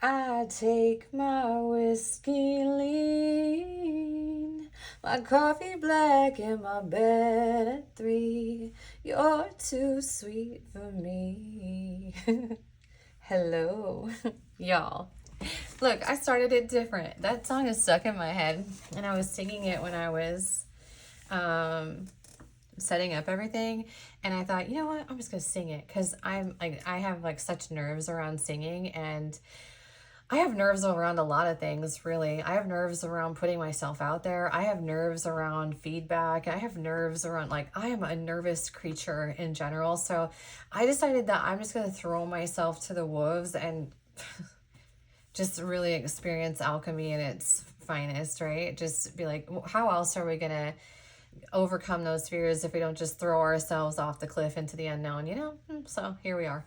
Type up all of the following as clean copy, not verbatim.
I take my whiskey lean, my coffee black, and my bed at 3. You're too sweet for me. Hello, y'all. Look, I started it different. That song is stuck in my head, and I was singing it when I was setting up everything, and I thought, you know what, I'm just gonna sing it because I have like such nerves around singing, and I have nerves around a lot of things, really. I have nerves around putting myself out there. I have nerves around feedback. I have nerves around, like, I am a nervous creature in general. So I decided that I'm just going to throw myself to the wolves and just really experience alchemy in its finest, right? Just be like, how else are we going to overcome those fears if we don't just throw ourselves off the cliff into the unknown, you know? So here we are.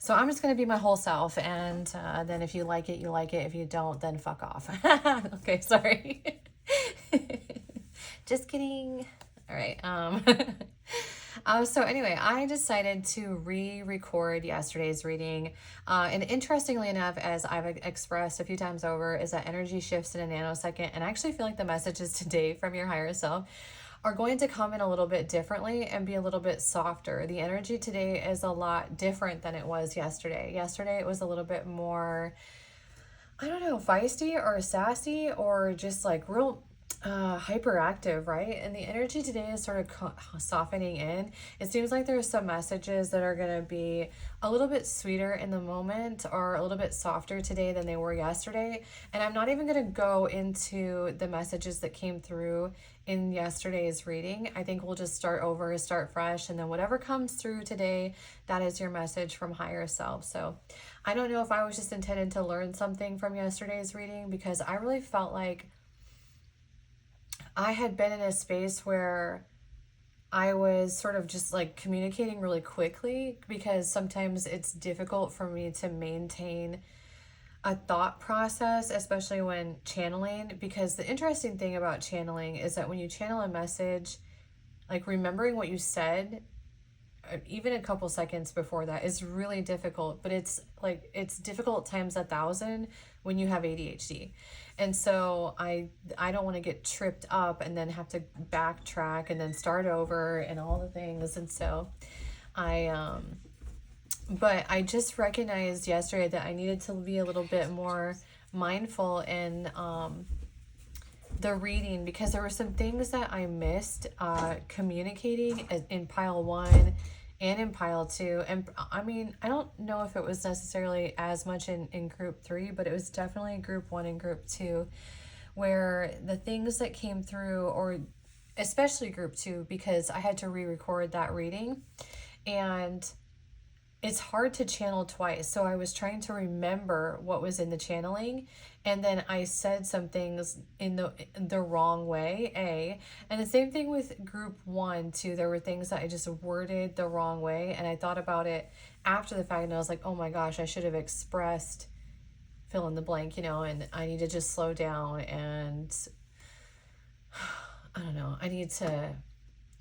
So I'm just going to be my whole self, and then if you like it, you like it. If you don't, then fuck off. Okay, sorry. Just kidding. All right. So anyway, I decided to re-record yesterday's reading. And interestingly enough, as I've expressed a few times over, is that energy shifts in a nanosecond. And I actually feel like the messages today from your higher self are going to come in a little bit differently and be a little bit softer. The energy today is a lot different than it was yesterday. Yesterday, it was a little bit more, I don't know, feisty or sassy or just like real hyperactive, right? And the energy today is sort of softening in. It seems like there's some messages that are going to be a little bit sweeter in the moment or a little bit softer today than they were yesterday. And I'm not even going to go into the messages that came through in yesterday's reading. I think we'll just start over, start fresh, and then whatever comes through today, that is your message from higher self. So I don't know if I was just intended to learn something from yesterday's reading, because I really felt like I had been in a space where I was sort of just like communicating really quickly, because sometimes it's difficult for me to maintain a thought process, especially when channeling. Because the interesting thing about channeling is that when you channel a message, like remembering what you said, even a couple seconds before that, is really difficult. But it's difficult times 1,000 when you have ADHD. And so I don't want to get tripped up and then have to backtrack and then start over and all the things. And so but I just recognized yesterday that I needed to be a little bit more mindful in the reading, because there were some things that I missed communicating in pile 1 and in pile 2. And I mean, I don't know if it was necessarily as much in group 3, but it was definitely group 1 and group 2, where the things that came through, or especially group 2, because I had to re-record that reading, and it's hard to channel twice. So I was trying to remember what was in the channeling, and then I said some things in the wrong way, and the same thing with group 1 too. There were things that I just worded the wrong way, and I thought about it after the fact, and I was like, oh my gosh, I should have expressed fill in the blank, you know, and I need to just slow down. And I don't know,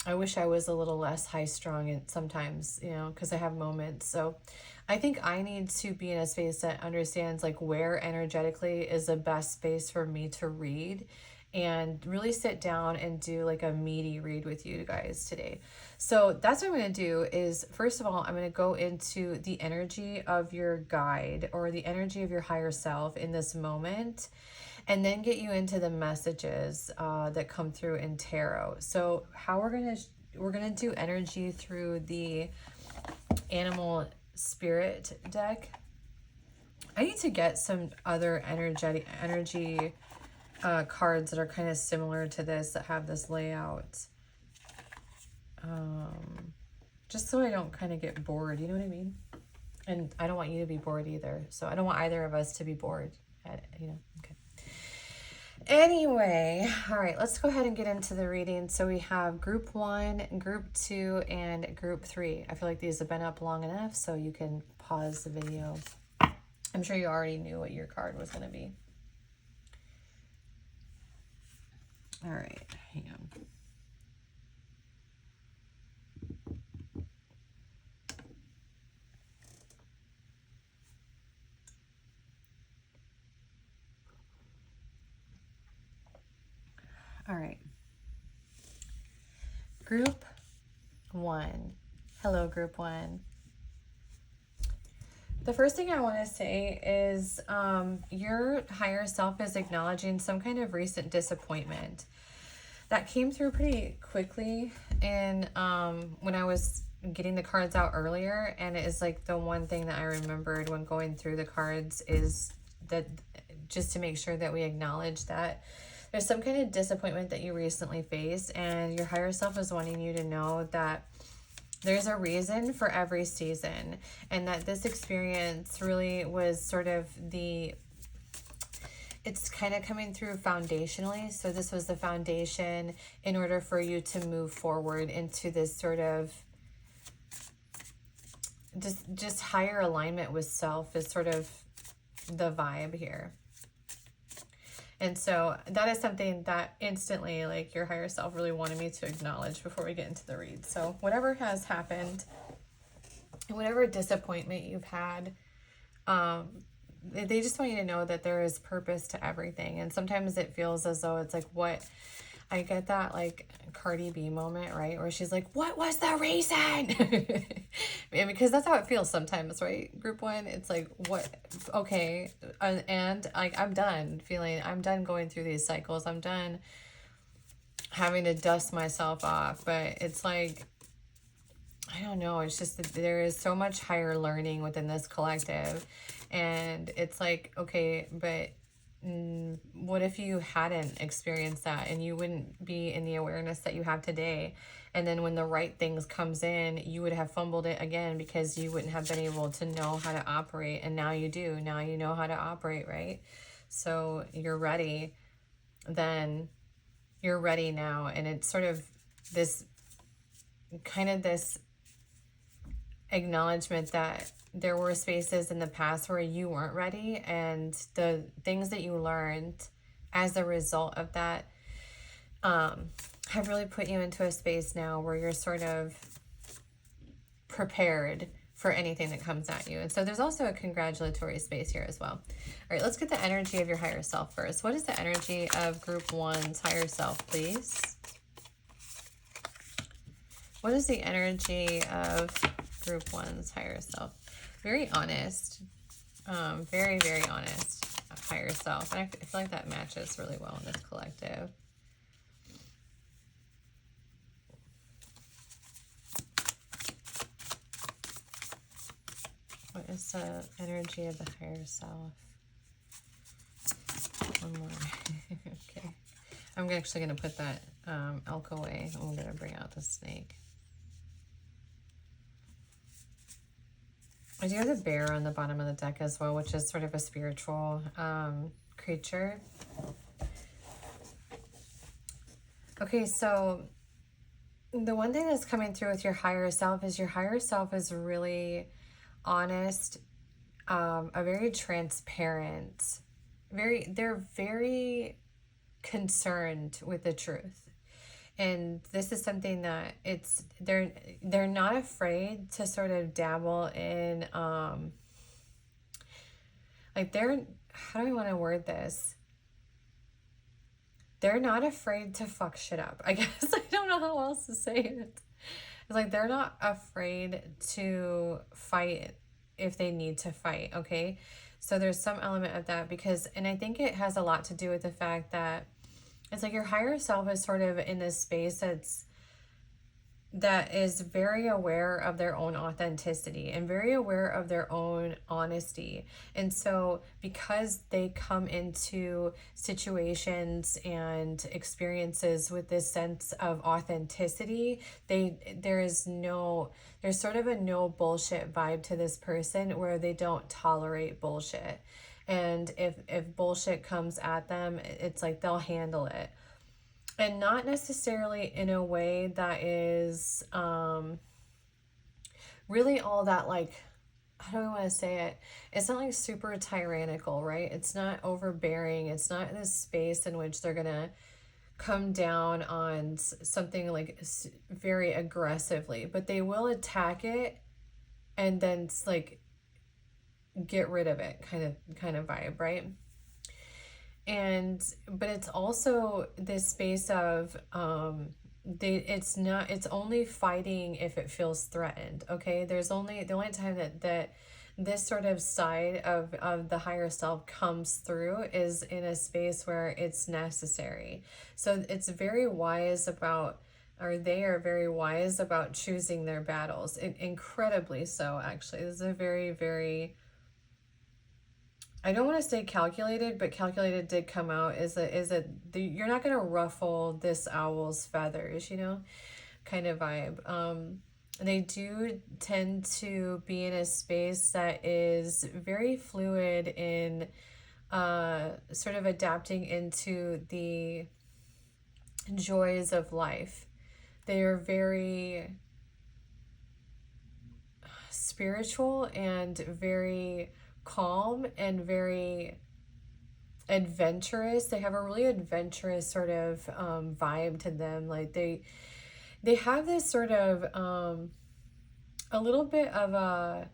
I wish I was a little less high strung and sometimes, you know, because I have moments. So I think I need to be in a space that understands like where energetically is the best space for me to read, and really sit down and do like a meaty read with you guys today. So that's what I'm going to do. Is first of all, I'm going to go into the energy of your guide or the energy of your higher self in this moment, and then get you into the messages that come through in tarot. So how we're gonna do energy through the animal spirit deck. I need to get some other energy cards that are kind of similar to this, that have this layout, just so I don't kind of get bored, you know what I mean? And I don't want you to be bored either, so I don't want either of us to be bored, you know. Okay. Anyway, all right, let's go ahead and get into the reading. So we have group 1, group 2, and group 3. I feel like these have been up long enough, so you can pause the video. I'm sure you already knew what your card was going to be. All right, hang on. All right. Group 1. Hello, Group 1. The first thing I want to say is your higher self is acknowledging some kind of recent disappointment. That came through pretty quickly and when I was getting the cards out earlier, and it is like the one thing that I remembered when going through the cards is that just to make sure that we acknowledge that there's some kind of disappointment that you recently faced, and your higher self is wanting you to know that there's a reason for every season, and that this experience really was sort of it's kind of coming through foundationally. So this was the foundation in order for you to move forward into this sort of just higher alignment with self is sort of the vibe here. And so that is something that instantly, like, your higher self really wanted me to acknowledge before we get into the read. So whatever has happened, whatever disappointment you've had, they just want you to know that there is purpose to everything. And sometimes it feels as though it's like, what, I get that like Cardi B moment, right? Where she's like, what was the reason? And because that's how it feels sometimes, right? Group 1, it's like, what, okay. And like, I'm done going through these cycles. I'm done having to dust myself off. But it's like, I don't know. It's just that there is so much higher learning within this collective. And it's like, okay, but what if you hadn't experienced that and you wouldn't be in the awareness that you have today? And then when the right things comes in, you would have fumbled it again because you wouldn't have been able to know how to operate. And now you do. Now you know how to operate, right? So you're ready. Then you're ready now. And it's sort of this kind of this acknowledgement that there were spaces in the past where you weren't ready, and the things that you learned as a result of that have really put you into a space now where you're sort of prepared for anything that comes at you. And so there's also a congratulatory space here as well. All right, let's get the energy of your higher self first. What is the energy of Group 1's higher self, please? What is the energy of Group 1's higher self? Very honest, very, very honest higher self. And I feel like that matches really well in this collective. What is the energy of the higher self? One more. Okay. I'm actually going to put that elk away. I'm going to bring out the snake. I do have the bear on the bottom of the deck as well, which is sort of a spiritual creature. Okay, so the one thing that's coming through with your higher self is really honest, a very transparent, they're very concerned with the truth. And this is something that they're not afraid to sort of dabble in, like how do I want to word this? They're not afraid to fuck shit up. I guess I don't know how else to say it. It's like they're not afraid to fight if they need to fight, okay? So there's some element of that and I think it has a lot to do with the fact that it's like your higher self is sort of in this space that is very aware of their own authenticity and very aware of their own honesty. And so because they come into situations and experiences with this sense of authenticity, there's sort of a no bullshit vibe to this person where they don't tolerate bullshit. And if bullshit comes at them, it's like they'll handle it. And not necessarily in a way that is really all that, like, how do I want to say it? It's not like super tyrannical, right? It's not overbearing. It's not this space in which they're going to come down on something like very aggressively. But they will attack it and then like get rid of it kind of vibe, right? But it's also this space of it's only fighting if it feels threatened. Okay, the only time that this sort of side of the higher self comes through is in a space where it's necessary. So it's very wise about, or they are very wise about choosing their battles. Incredibly so, actually. This is a very, very, I don't want to say calculated, but calculated did come out. You're not going to ruffle this owl's feathers, kind of vibe. They do tend to be in a space that is very fluid in sort of adapting into the joys of life. They are very spiritual and very calm and very adventurous. They have a really adventurous sort of vibe to them. Like they have this sort of a little bit of a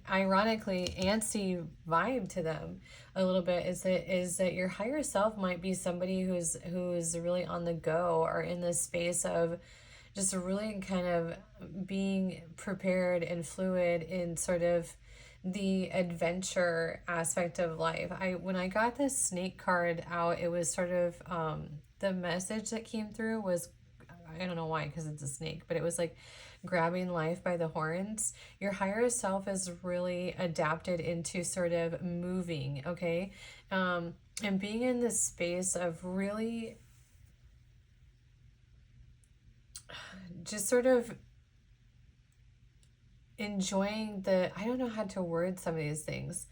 ironically antsy vibe to them. A little bit is that your higher self might be somebody who's really on the go, or in this space of just really kind of being prepared and fluid in sort of the adventure aspect of life. When I got this snake card out, it was sort of the message that came through was, I don't know why, because it's a snake, but it was like grabbing life by the horns. Your higher self is really adapted into sort of moving, okay? And being in this space of really just sort of enjoying I don't know how to word some of these things,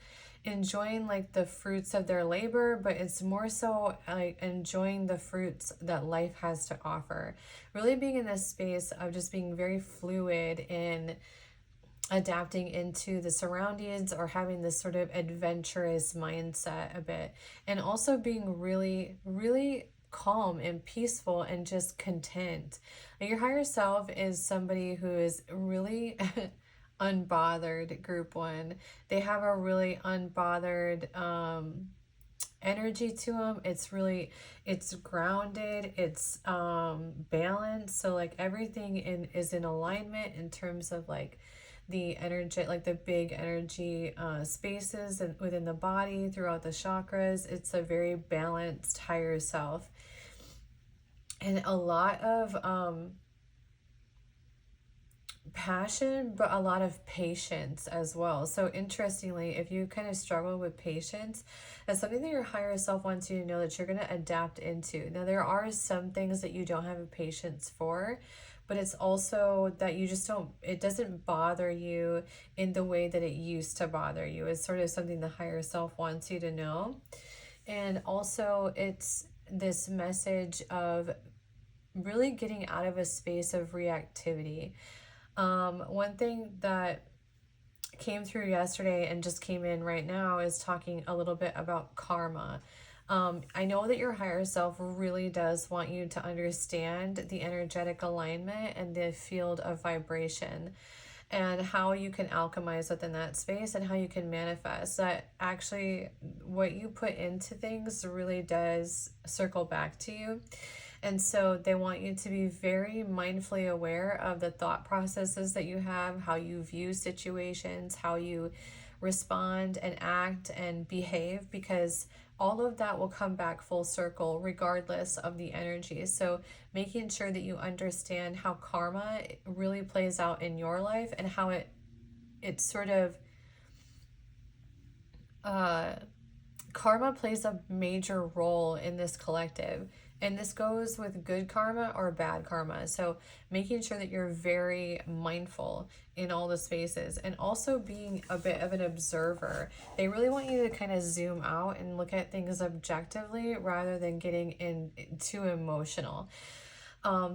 enjoying like the fruits of their labor, but it's more so like enjoying the fruits that life has to offer. Really being in this space of just being very fluid in adapting into the surroundings, or having this sort of adventurous mindset a bit, and also being really, really calm and peaceful and just content. Like your higher self is somebody who is really unbothered, group one. They have a really unbothered energy to them. It's grounded, it's balanced. So like everything is in alignment in terms of like the energy, like the big energy spaces and within the body, throughout the chakras. It's a very balanced higher self, and a lot of passion, but a lot of patience as well. So interestingly, if you kind of struggle with patience, that's something that your higher self wants you to know that you're going to adapt into. Now, there are some things that you don't have a patience for, but it's also that you just don't, it doesn't bother you in the way that it used to bother you. It's sort of something the higher self wants you to know. And also, it's this message of really getting out of a space of reactivity. One thing that came through yesterday and just came in right now is talking a little bit about karma. I know that your higher self really does want you to understand the energetic alignment and the field of vibration, and how you can alchemize within that space, and how you can manifest that actually what you put into things really does circle back to you. And so they want you to be very mindfully aware of the thought processes that you have, how you view situations, how you respond and act and behave, because all of that will come back full circle regardless of the energy. So making sure that you understand how karma really plays out in your life, and how it sort of karma plays a major role in this collective. And this goes with good karma or bad karma. So making sure that you're very mindful in all the spaces, and also being a bit of an observer. They really want you to kind of zoom out and look at things objectively rather than getting too emotional.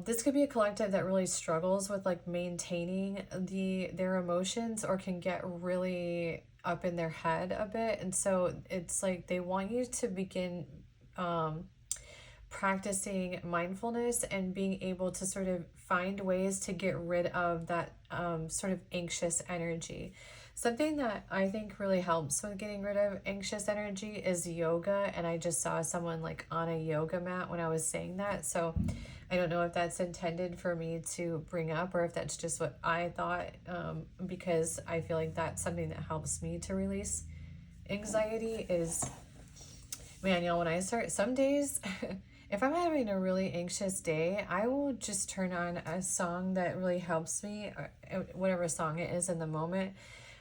This could be a collective that really struggles with like maintaining their emotions, or can get really up in their head a bit. And so it's like they want you to begin practicing mindfulness and being able to sort of find ways to get rid of that sort of anxious energy. Something that I think really helps with getting rid of anxious energy is yoga. And I just saw someone like on a yoga mat when I was saying that. So I don't know if that's intended for me to bring up or if that's just what I thought, because I feel like that's something that helps me to release anxiety is, man, you know, when I start, some days, if I'm having a really anxious day, I will just turn on a song that really helps me, whatever song it is in the moment,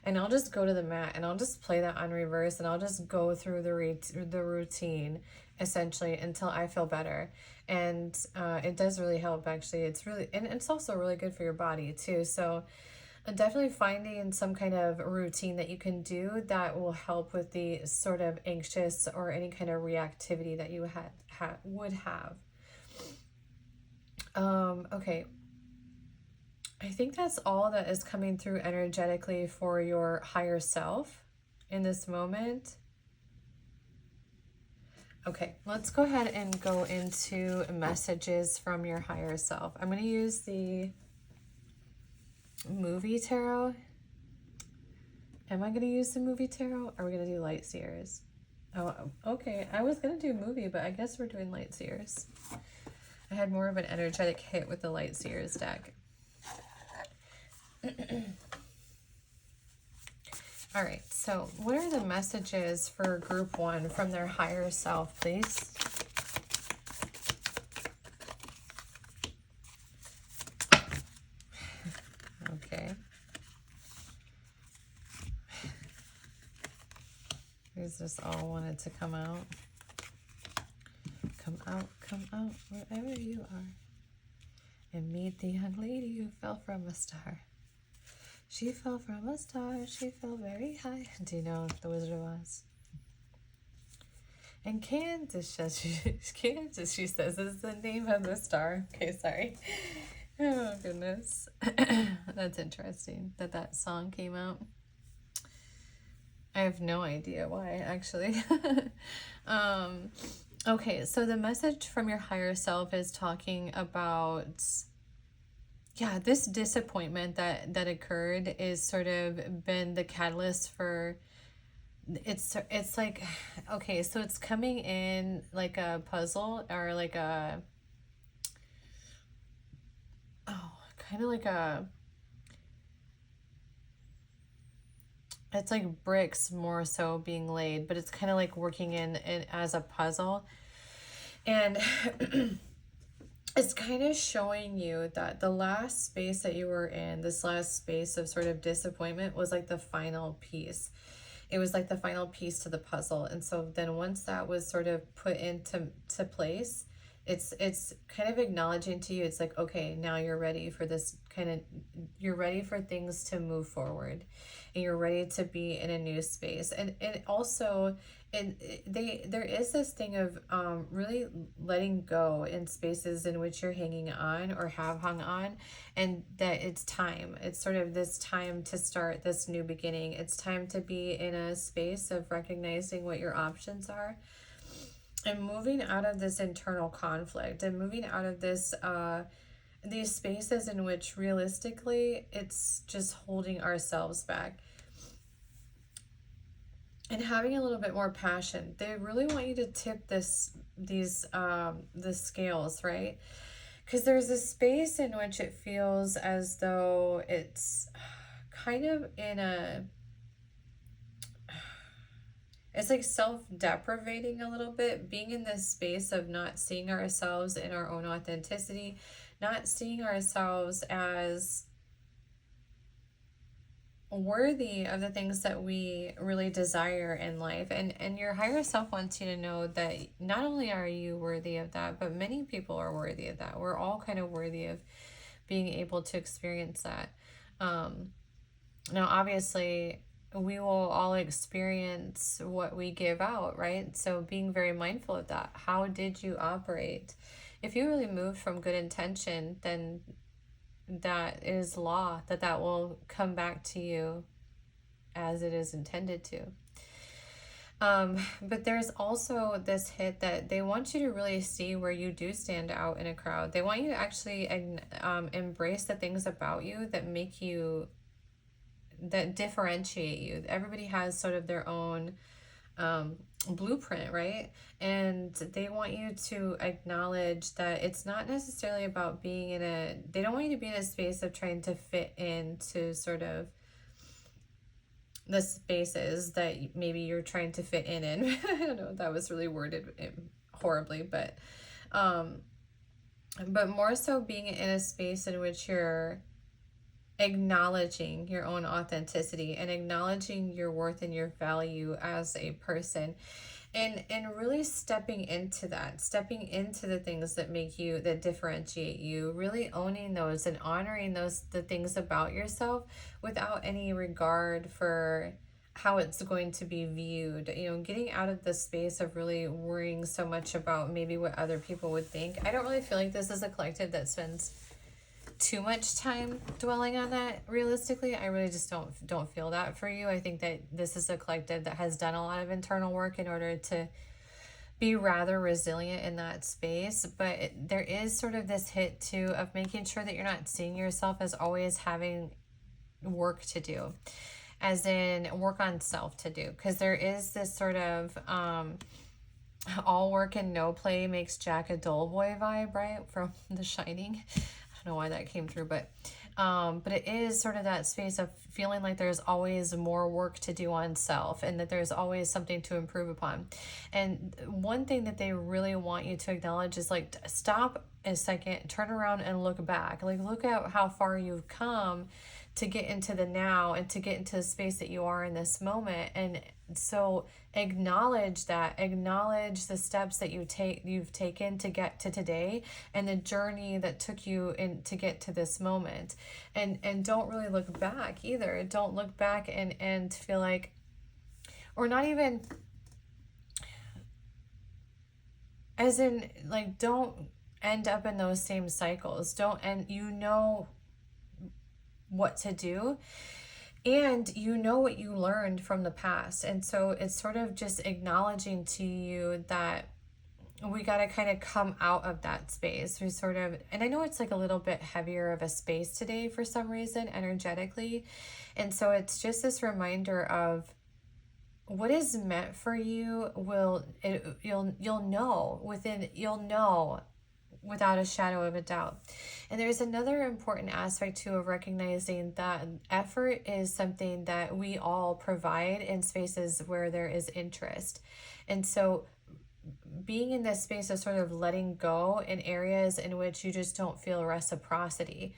and I'll just go to the mat and I'll just play that on reverse and I'll just go through the routine essentially until I feel better. And it does really help actually. It's really, and it's also really good for your body too. So definitely finding some kind of routine that you can do that will help with the sort of anxious or any kind of reactivity that you would have. Okay. I think that's all that is coming through energetically for your higher self in this moment. Okay, let's go ahead and go into messages from your higher self. I'm going to use the movie tarot. Am I going to use the movie tarot? Or are we going to do light seers? Oh, okay. I was going to do movie, but I guess we're doing light seers. I had more of an energetic hit with the light seers deck. All right, so what are the messages for group 1 from their higher self, please? Okay. These just all wanted to come out. Come out, wherever you are. And meet the young lady who fell from a star. She fell from a star, she fell very high. Do you know The Wizard of Oz? And Kansas, she says, is the name of the star. Okay, sorry. Oh, goodness. That's interesting that that song came out. I have no idea why, actually. Okay, so the message from your higher self is talking about, yeah, this disappointment that occurred is sort of been the catalyst for, it's like, okay, so it's coming in like a puzzle or like a, oh, kind of like a, it's like bricks more so being laid, but it's kind of like working in as a puzzle. And it's kind of showing you that the last space that you were in, this last space of sort of disappointment, was like the final piece. It was like the final piece to the puzzle. And so then once that was sort of put into place, it's kind of acknowledging to you, it's like, okay, now you're ready for this kind of, you're ready for things to move forward and you're ready to be in a new space. And also, there is this thing of really letting go in spaces in which you're hanging on or have hung on, and that it's time. It's sort of this time to start this new beginning. It's time to be in a space of recognizing what your options are and moving out of this internal conflict and moving out of this these spaces in which realistically it's just holding ourselves back. And having a little bit more passion. They really want you to tip the scales, right? Because there's a space in which it feels as though it's kind of in a, it's like self-deprivating a little bit, being in this space of not seeing ourselves in our own authenticity, not seeing ourselves as worthy of the things that we really desire in life. And your higher self wants you to know that not only are you worthy of that, but many people are worthy of that. We're all kind of worthy of being able to experience that. Now, obviously, we will all experience what we give out, right? So being very mindful of that. How did you operate? If you really moved from good intention, then that is law, that will come back to you as it is intended to. But there's also this hit that they want you to really see where you do stand out in a crowd. They want you to actually embrace the things about you that make you that differentiate you. Everybody has sort of their own blueprint, right? And they want you to acknowledge that it's not necessarily about being in a, they don't want you to be in a space of trying to fit into sort of the spaces that maybe you're trying to fit in. I don't know, that was really worded horribly, but more so being in a space in which you're acknowledging your own authenticity and acknowledging your worth and your value as a person, and really stepping into that, stepping into the things that make you, that differentiate you, really owning those and honoring those, the things about yourself, without any regard for how it's going to be viewed. You know, getting out of the space of really worrying so much about maybe what other people would think. I don't really feel like this is a collective that spends too much time dwelling on that. Realistically, I really just don't feel that for you. I think that this is a collective that has done a lot of internal work in order to be rather resilient in that space. But there is sort of this hit too of making sure that you're not seeing yourself as always having work to do, as in work on self to do, because there is this sort of all work and no play makes Jack a dull boy vibe, right, from The Shining. Know why that came through, but it is sort of that space of feeling like there's always more work to do on self, and that there's always something to improve upon. And one thing that they really want you to acknowledge is like, stop a second, turn around and look back. Like, look at how far you've come to get into the now and to get into the space that you are in this moment. And so acknowledge that, acknowledge the steps that you've taken to get to today, and the journey that took you in to get to this moment. And don't really look back either. Don't look back and feel like, or not even, as in, like, don't end up in those same cycles. Don't, and you know what to do, and you know what you learned from the past. And so it's sort of just acknowledging to you that we got to kind of come out of that space. We sort of, and I know it's like a little bit heavier of a space today for some reason energetically, and so it's just this reminder of what is meant for you. You'll know without a shadow of a doubt. And there's another important aspect too of recognizing that effort is something that we all provide in spaces where there is interest. And so being in this space of sort of letting go in areas in which you just don't feel reciprocity,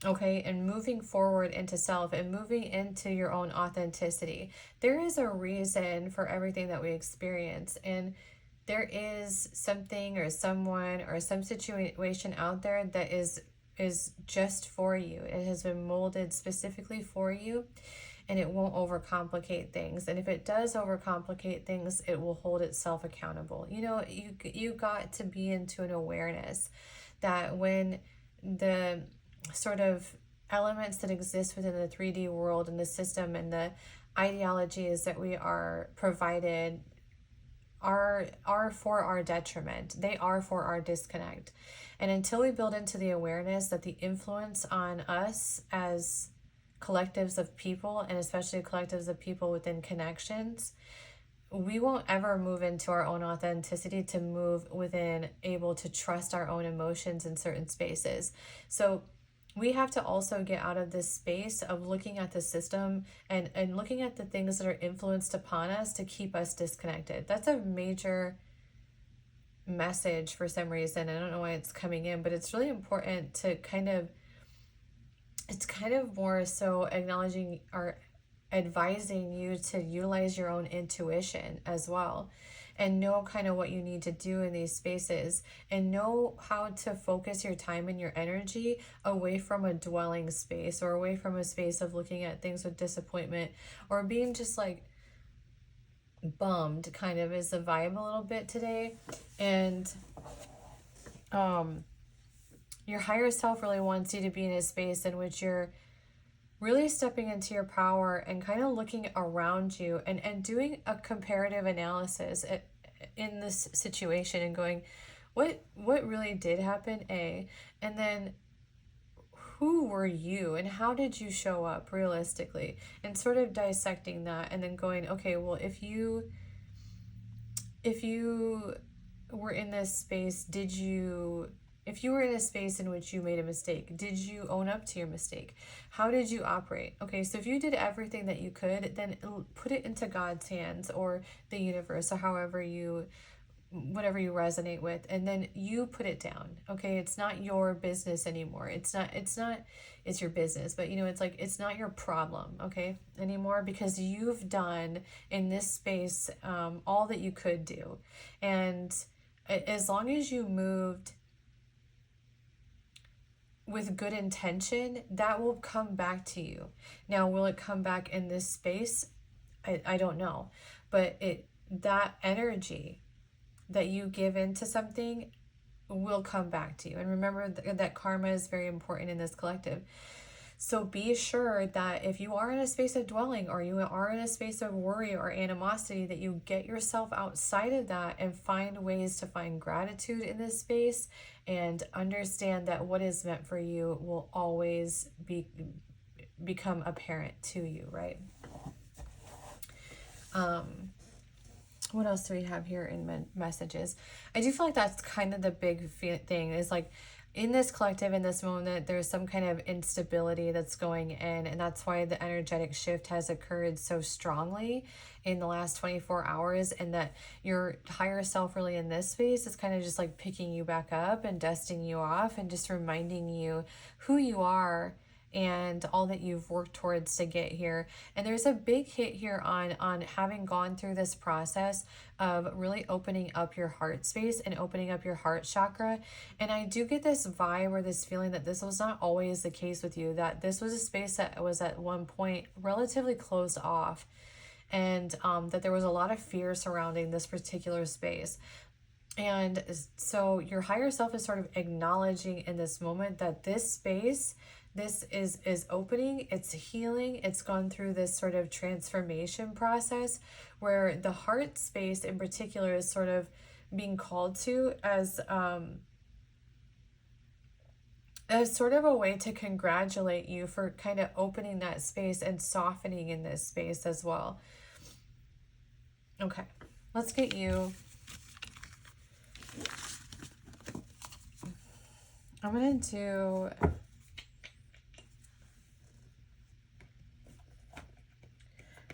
okay, and moving forward into self and moving into your own authenticity. There is a reason for everything that we experience, and there is something or someone or some situation out there that is just for you. It has been molded specifically for you, and it won't overcomplicate things. And if it does overcomplicate things, it will hold itself accountable. You know, you got to be into an awareness that when the sort of elements that exist within the 3D world and the system and the ideologies that we are provided are for our detriment. They are for our disconnect. And until we build into the awareness that the influence on us as collectives of people, and especially collectives of people within connections, we won't ever move into our own authenticity, to move within, able to trust our own emotions in certain spaces. So we have to also get out of this space of looking at the system and looking at the things that are influenced upon us to keep us disconnected. That's a major message for some reason. I don't know why it's coming in, but it's really important to it's kind of more so acknowledging or advising you to utilize your own intuition as well, and know kind of what you need to do in these spaces, and know how to focus your time and your energy away from a dwelling space, or away from a space of looking at things with disappointment, or being just like bummed, kind of is the vibe a little bit today. And your higher self really wants you to be in a space in which you're really stepping into your power and kind of looking around you and doing a comparative analysis in this situation, and going, what really did happen, A, and then who were you and how did you show up realistically, and sort of dissecting that, and then going, okay, well, if you were in this space, if you were in a space in which you made a mistake, did you own up to your mistake? How did you operate? Okay, so if you did everything that you could, then put it into God's hands or the universe, or whatever you resonate with, and then you put it down. Okay, it's not your business anymore. It's your business, but it's like, it's not your problem, okay, anymore, because you've done in this space all that you could do. And as long as you moved with good intention, that will come back to you. Now, will it come back in this space? I don't know, but that energy that you give into something will come back to you. And remember that karma is very important in this collective. So be sure that if you are in a space of dwelling, or you are in a space of worry or animosity, that you get yourself outside of that and find ways to find gratitude in this space, and understand that what is meant for you will always become apparent to you, right? What else do we have here in messages? I do feel like that's kind of the big thing, is like, in this collective, in this moment, there's some kind of instability that's going in, and that's why the energetic shift has occurred so strongly in the last 24 hours, and that your higher self really in this space is kind of just like picking you back up and dusting you off and just reminding you who you are and all that you've worked towards to get here. And there's a big hit here on having gone through this process of really opening up your heart space and opening up your heart chakra. And I do get this vibe, or this feeling, that this was not always the case with you, that this was a space that was at one point relatively closed off, and that there was a lot of fear surrounding this particular space. And so your higher self is sort of acknowledging in this moment that this space, this is opening, it's healing, it's gone through this sort of transformation process, where the heart space in particular is sort of being called to as sort of a way to congratulate you for kind of opening that space and softening in this space as well. Okay, let's get you. I'm going to do...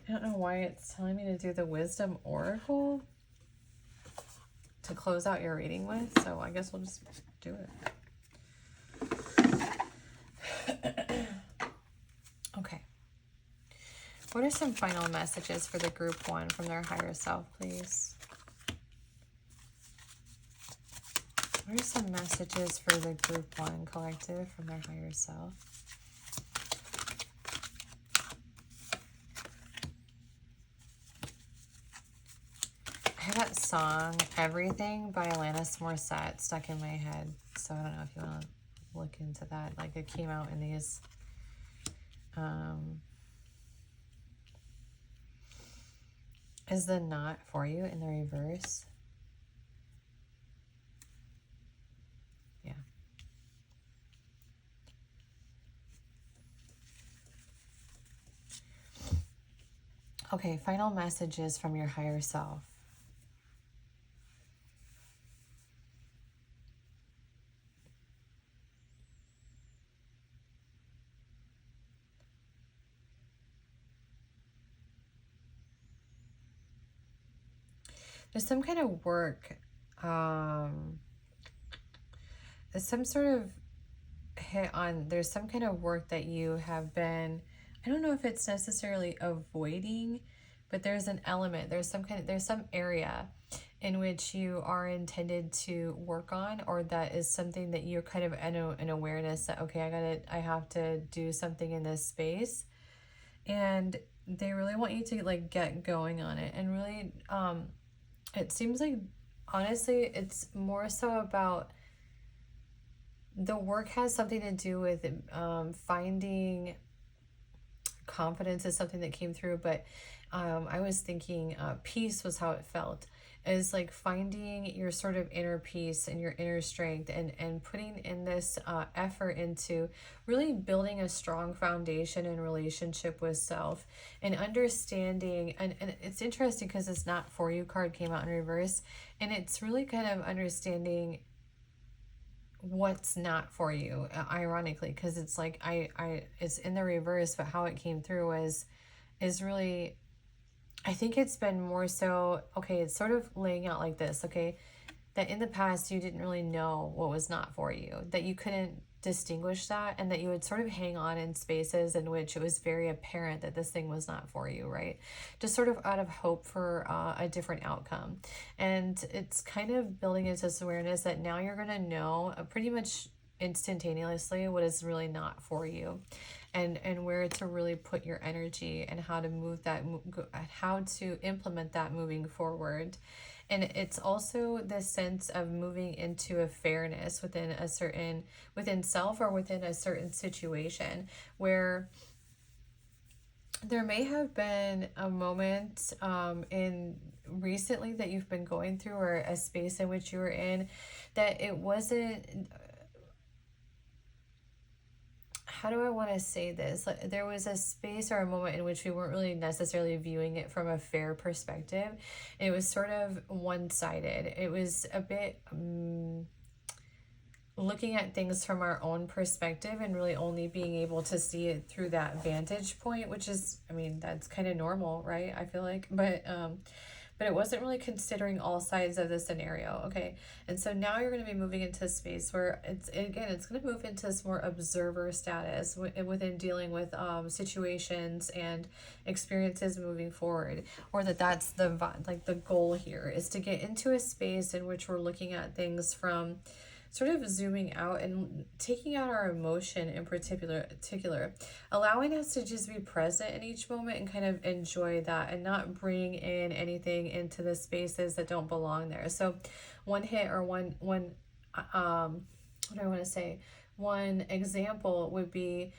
I don't know why it's telling me to do the Wisdom Oracle to close out your reading with, so I guess we'll just do it. Okay. What are some final messages for the group one from their higher self, please? What are some messages for the group one collective from their higher self? I have that song, Everything by Alanis Morissette, stuck in my head. So I don't know if you want to look into that. Like, it came out in these... is the knot for you in the reverse? Yeah. Okay, final messages from your higher self. There's some kind of work, there's some sort of hit on, there's some kind of work that you have been, I don't know if it's necessarily avoiding, but there's an element, there's some area in which you are intended to work on, or that is something that you're kind of an awareness that, okay, I have to do something in this space. And they really want you to like get going on it, and really, it seems like, honestly, it's more so about the work has something to do with finding confidence is something that came through, but I was thinking peace was how it felt. Is like finding your sort of inner peace and your inner strength, and putting in this effort into really building a strong foundation and relationship with self, and understanding. And it's interesting because this not for you card came out in reverse, and it's really kind of understanding what's not for you, ironically, because it's like it's in the reverse, but how it came through is really, I think it's been more so, okay, it's sort of laying out like this, okay, that in the past you didn't really know what was not for you, that you couldn't distinguish that, and that you would sort of hang on in spaces in which it was very apparent that this thing was not for you, right? Just sort of out of hope for a different outcome. And it's kind of building into this awareness that now you're going to know pretty much instantaneously what is really not for you, and where to really put your energy, and how to move that, how to implement that moving forward. And it's also this sense of moving into a fairness within a certain, within self, or within a certain situation, where there may have been a moment in recently that you've been going through, or a space in which you were in, that it wasn't, how do I want to say this? Like, there was a space or a moment in which we weren't really necessarily viewing it from a fair perspective. It was sort of one-sided. It was a bit looking at things from our own perspective, and really only being able to see it through that vantage point, which is, I mean, that's kind of normal, right? I feel like, but it wasn't really considering all sides of the scenario. Okay. And so now you're going to be moving into a space where it's, again, it's going to move into this more observer status within dealing with situations and experiences moving forward. Or that's the goal here, is to get into a space in which we're looking at things from sort of zooming out and taking out our emotion in particular, allowing us to just be present in each moment and kind of enjoy that, and not bring in anything into the spaces that don't belong there. So one hit, or one what do I want to say? One example would be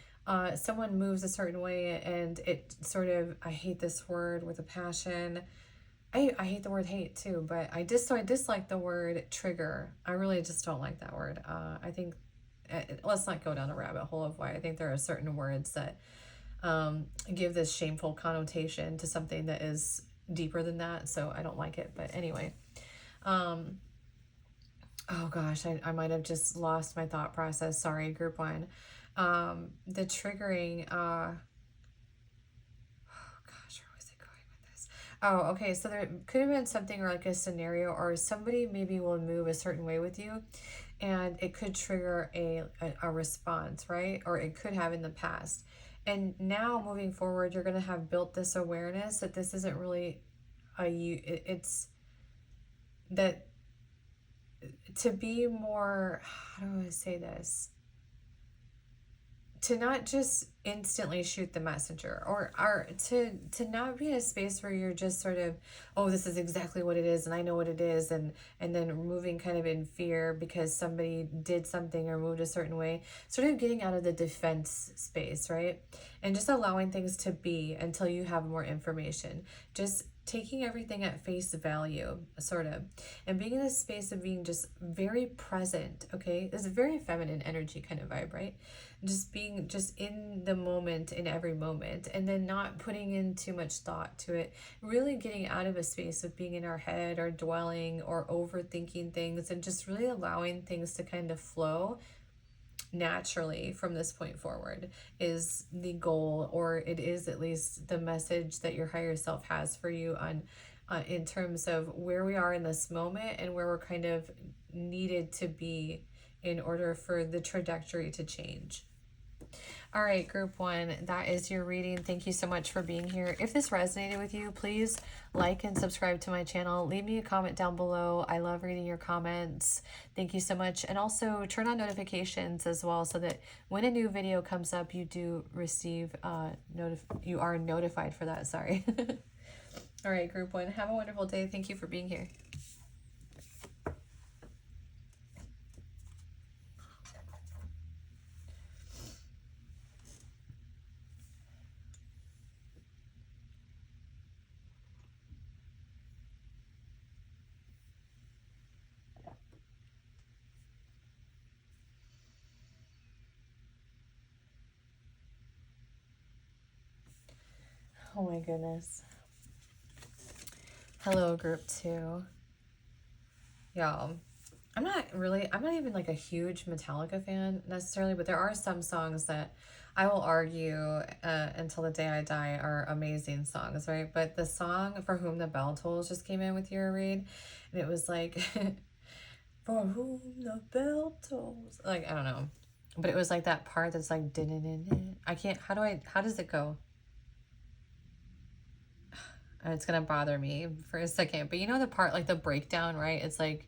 someone moves a certain way, and it sort of, I hate this word with a passion. I hate the word hate too, but I dislike the word trigger. I really just don't like that word. I think, let's not go down a rabbit hole of why I think there are certain words that give this shameful connotation to something that is deeper than that. So I don't like it. But anyway, oh gosh, I might have just lost my thought process. Sorry, group one. The triggering. Oh, okay. So there could have been something, or like a scenario, or somebody maybe will move a certain way with you, and it could trigger a response, right? Or it could have in the past. And now moving forward, you're going to have built this awareness that this isn't really it's that, to be more, how do I say this? To not just instantly shoot the messenger, or to not be in a space where you're just sort of, oh, this is exactly what it is, and I know what it is, and then moving kind of in fear because somebody did something or moved a certain way, sort of getting out of the defense space, right? And just allowing things to be until you have more information, just taking everything at face value, sort of, and being in this space of being just very present. Okay, this is a very feminine energy kind of vibe, right? Just being just in the moment, in every moment, and then not putting in too much thought to it, really getting out of a space of being in our head, or dwelling, or overthinking things, and just really allowing things to kind of flow naturally from this point forward is the goal, or it is at least the message that your higher self has for you on in terms of where we are in this moment, and where we're kind of needed to be in order for the trajectory to change. All right, group one, that is your reading. Thank you so much for being here. If this resonated with you, please like and subscribe to my channel. Leave me a comment down below. I love reading your comments. Thank you so much. And also turn on notifications as well, so that when a new video comes up, you do receive, you are notified for that, sorry. All right, group one, have a wonderful day. Thank you for being here. Oh my goodness. Hello, group 2. Y'all, I'm not even like a huge Metallica fan necessarily, but there are some songs that I will argue until the day I die are amazing songs, right? But the song For Whom the Bell Tolls just came in with your read, and it was like, For whom the bell tolls. Like, I don't know. But it was like that part that's like, I can't, how does it go? It's gonna bother me for a second. But you know the part, like the breakdown, right? It's like,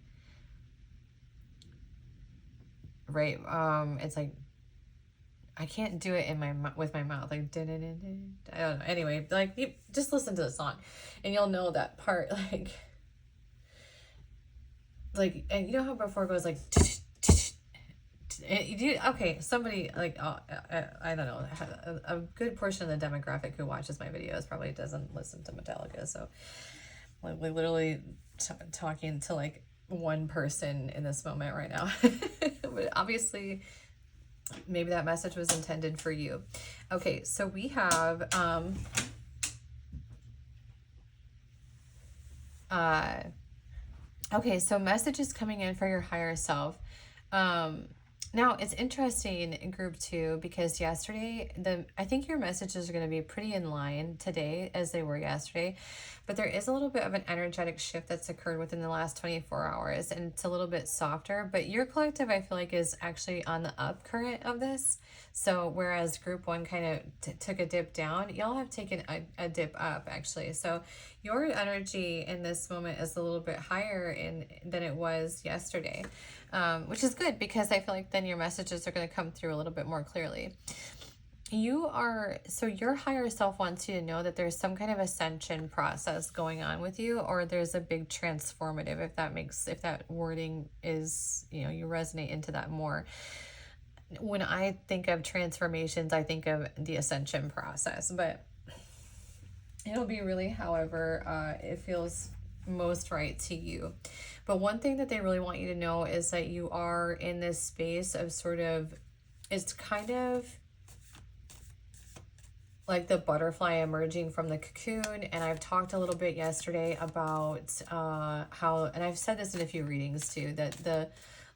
right, it's like, I can't do it in my with my mouth, like, I don't know. Anyway, like, you just listen to the song and you'll know that part, like, and you know how before it goes like, okay, somebody like, I don't know, a good portion of the demographic who watches my videos probably doesn't listen to Metallica, so like we're literally talking to like one person in this moment right now. But obviously maybe that message was intended for you. Okay, so we have okay, so messages coming in for your higher self. Now it's interesting in group 2 because yesterday, I think your messages are going to be pretty in line today as they were yesterday, but there is a little bit of an energetic shift that's occurred within the last 24 hours, and it's a little bit softer, but your collective, I feel like, is actually on the up current of this. So whereas group 1 kind of took a dip down, y'all have taken a dip up actually. So your energy in this moment is a little bit higher than it was yesterday. Which is good because I feel like then your messages are going to come through a little bit more clearly. So your higher self wants you to know that there's some kind of ascension process going on with you, or there's a big transformative, if that wording is, you resonate into that more. When I think of transformations, I think of the ascension process, but it'll be really however it feels most right to you. But one thing that they really want you to know is that you are in this space of sort of, it's kind of like the butterfly emerging from the cocoon. And I've talked a little bit yesterday about how, and I've said this in a few readings too, that the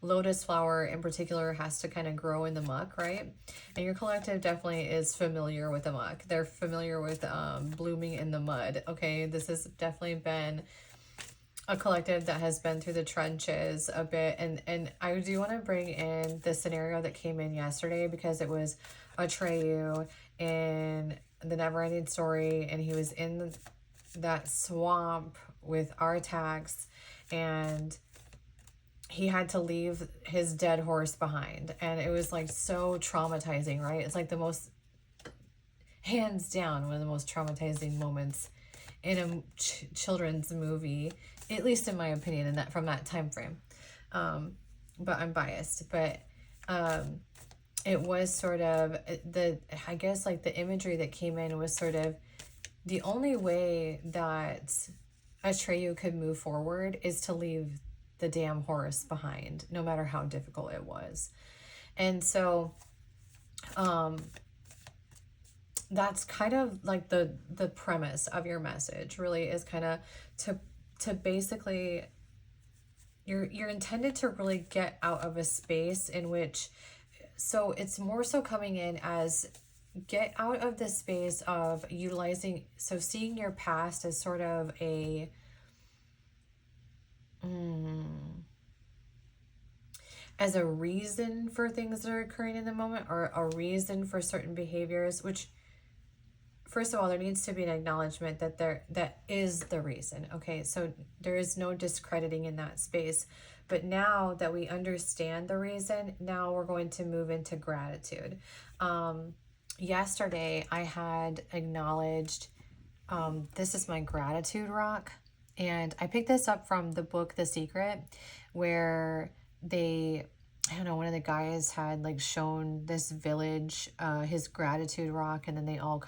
lotus flower in particular has to kind of grow in the muck, right? And your collective definitely is familiar with the muck. They're familiar with blooming in the mud, okay? This has definitely been a collective that has been through the trenches a bit, and I do want to bring in the scenario that came in yesterday because it was Atreyu in the Neverending Story, and he was in that swamp with Artax, and he had to leave his dead horse behind, and it was like so traumatizing, right? It's like the most, hands down, one of the most traumatizing moments in a children's movie, at least in my opinion, in that from that time frame. But I'm biased. But it was sort of I guess like the imagery that came in was sort of the only way that Atreyu could move forward is to leave the damn horse behind, no matter how difficult it was. And so that's kind of like the premise of your message really is kind of to basically, you're intended to really get out of a space in which, so it's more so coming in as get out of the space of utilizing, so seeing your past as sort of as a reason for things that are occurring in the moment, or a reason for certain behaviors, which, first of all, there needs to be an acknowledgement that that is the reason, okay? So there is no discrediting in that space. But now that we understand the reason, now we're going to move into gratitude. Yesterday, I had acknowledged, this is my gratitude rock. And I picked this up from the book The Secret, where I don't know, one of the guys had like shown this village his gratitude rock, and then they all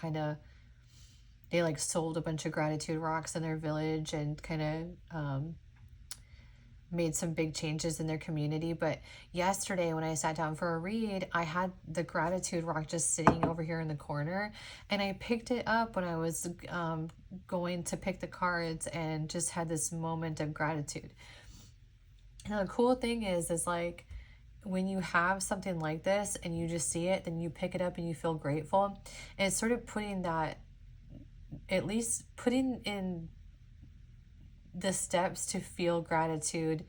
they like sold a bunch of gratitude rocks in their village and kind of made some big changes in their community. But yesterday when I sat down for a read, I had the gratitude rock just sitting over here in the corner, and I picked it up when I was going to pick the cards, and just had this moment of gratitude. And the cool thing is like, when you have something like this and you just see it, then you pick it up and you feel grateful. And it's sort of putting that, at least putting in the steps to feel gratitude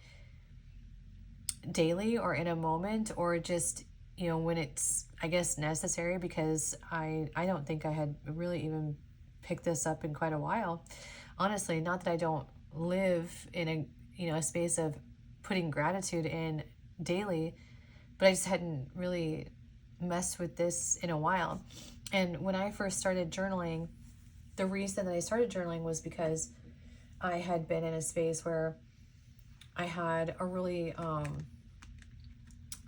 daily or in a moment, or just, you know, when it's, I guess, necessary, because I don't think I had really even picked this up in quite a while. Honestly, not that I don't live in a, you know, a space of putting gratitude in daily, but I just hadn't really messed with this in a while. And when I first started journaling, the reason that I started journaling was because I had been in a space where I had a really, I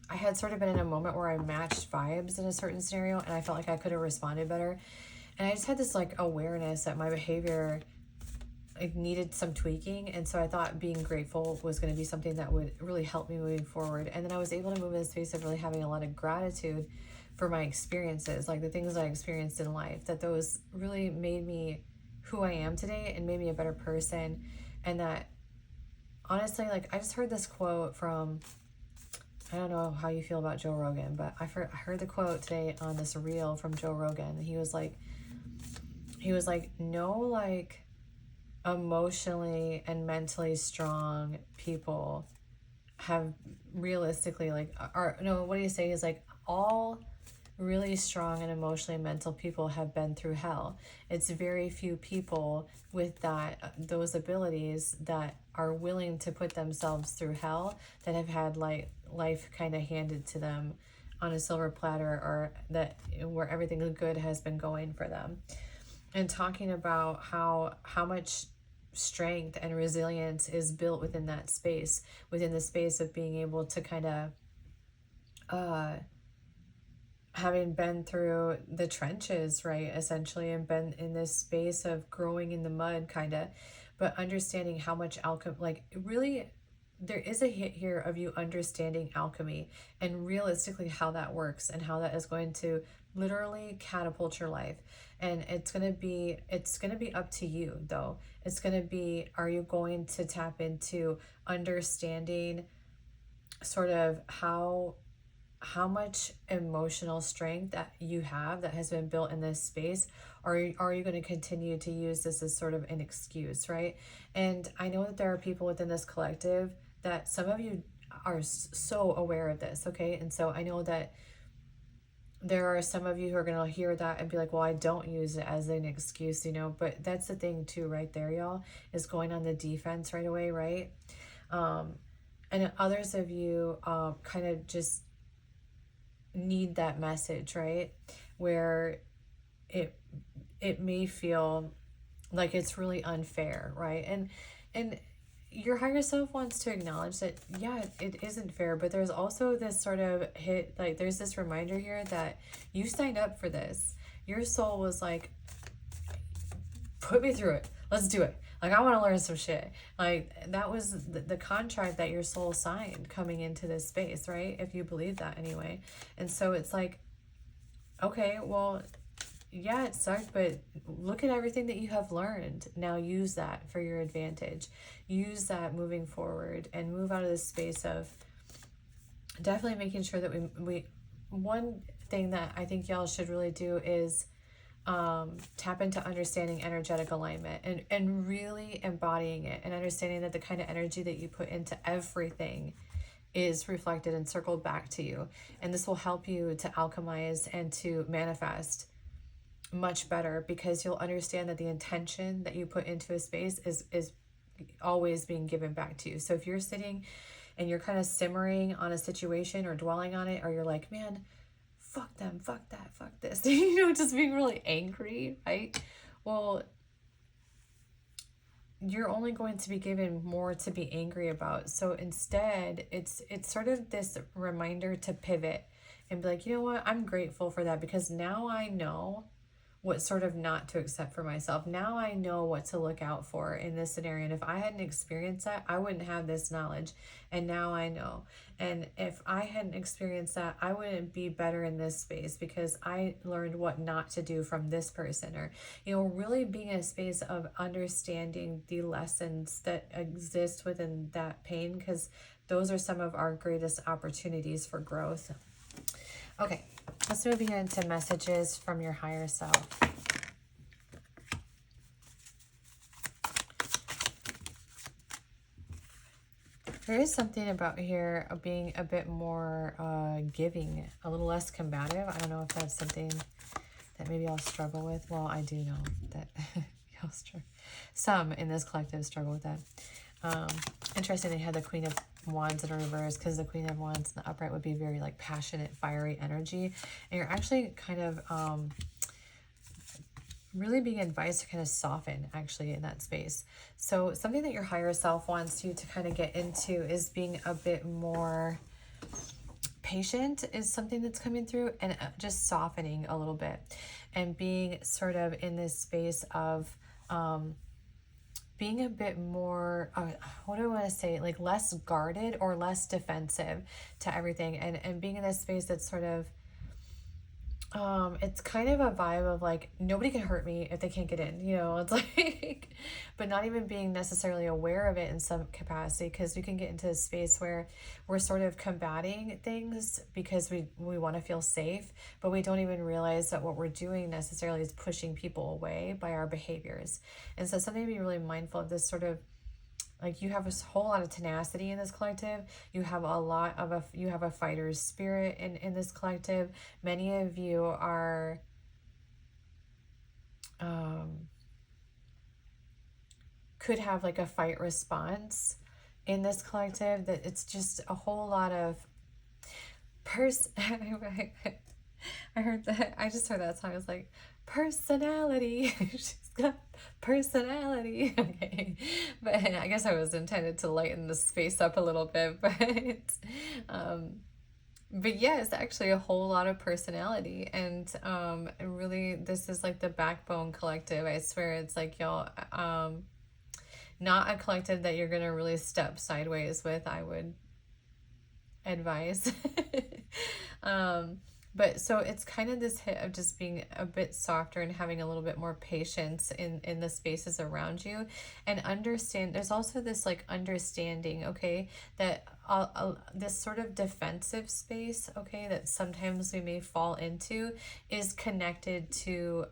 had sort of been in a moment where I matched vibes in a certain scenario, and I felt like I could have responded better. And I just had this like awareness that my behavior, it needed some tweaking. And so I thought being grateful was going to be something that would really help me moving forward. And then I was able to move in a space of really having a lot of gratitude for my experiences, like the things I experienced in life, that those really made me who I am today and made me a better person. And that, honestly, like, I just heard this quote from, I don't know how you feel about Joe Rogan, but I heard the quote today on this reel from Joe Rogan. He was like, no, like, emotionally and mentally strong people have realistically, like, are, no, what do you say is like, all really strong and emotionally mental people have been through hell. It's very few people with that, those abilities, that are willing to put themselves through hell, that have had like life kind of handed to them on a silver platter, or that where everything good has been going for them. And talking about how much strength and resilience is built within that space, within the space of being able to kind of having been through the trenches, right, essentially, and been in this space of growing in the mud, kind of, but understanding how much alchemy, like, really, there is a hit here of you understanding alchemy and realistically how that works, and how that is going to literally catapult your life. And it's going to be up to you, though. It's going to be, are you going to tap into understanding sort of how much emotional strength that you have that has been built in this space, or are you going to continue to use this as sort of an excuse, right? And I know that there are people within this collective that some of you are so aware of this, okay? And so I know that there are some of you who are going to hear that and be like, well, I don't use it as an excuse, you know, but that's the thing too, right there, y'all, is going on the defense right away, right? And others of you kind of just need that message, right? Where it may feel like it's really unfair, right? And your higher self wants to acknowledge that, yeah, it isn't fair, but there's also this sort of hit, like, there's this reminder here that you signed up for this. Your soul was like, put me through it. Let's do it. Like, I want to learn some shit. Like, that was the contract that your soul signed coming into this space, right? If you believe that anyway. And so it's like, okay, well, yeah, it sucked, but look at everything that you have learned. Now use that for your advantage. Use that moving forward, and move out of this space of definitely making sure that we one thing that I think y'all should really do is tap into understanding energetic alignment, and really embodying it, and understanding that the kind of energy that you put into everything is reflected and circled back to you. And this will help you to alchemize and to manifest much better, because you'll understand that the intention that you put into a space is always being given back to you. So if you're sitting and you're kind of simmering on a situation or dwelling on it, or you're like, man, fuck them, fuck that, fuck this, you know, just being really angry, right? Well, you're only going to be given more to be angry about. So instead, it's sort of this reminder to pivot and be like, you know what, I'm grateful for that, because now I know what sort of not to accept for myself. Now I know what to look out for in this scenario. And if I hadn't experienced that, I wouldn't have this knowledge. And now I know. And if I hadn't experienced that, I wouldn't be better in this space because I learned what not to do from this person. Or, really being in a space of understanding the lessons that exist within that pain, because those are some of our greatest opportunities for growth. Okay, let's move into messages from your higher self. There is something about here of being a bit more giving, a little less combative. I don't know if that's something that maybe I'll struggle with. Well, I do know that some in this collective struggle with that. Interesting, they had the Queen of Wands in reverse, because the Queen of Wands in the upright would be very like passionate, fiery energy, and you're actually kind of really being advised to kind of soften actually in that space. So something that your higher self wants you to kind of get into is being a bit more patient, is something that's coming through, and just softening a little bit and being sort of in this space of being a bit more, what do I want to say, like less guarded or less defensive to everything, and being in this space that's sort of, it's kind of a vibe of like, nobody can hurt me if they can't get in, it's like, but not even being necessarily aware of it in some capacity, because we can get into a space where we're sort of combating things because we want to feel safe, but we don't even realize that what we're doing necessarily is pushing people away by our behaviors. And so something to be really mindful of, this sort of, like, you have a whole lot of tenacity in this collective. You have you have a fighter's spirit in this collective. Many of you are could have like a fight response in this collective, that it's just a whole lot of I heard that. I just heard that song. I was like, personality. She's got personality. Okay. But I guess I was intended to lighten the space up a little bit. But yeah, it's actually a whole lot of personality. And really, this is like the backbone collective. I swear, it's like, y'all, not a collective that you're going to really step sideways with, I would advise. But so it's kind of this hit of just being a bit softer and having a little bit more patience in the spaces around you, and understand there's also this like understanding, okay, that this sort of defensive space, okay, that sometimes we may fall into is connected to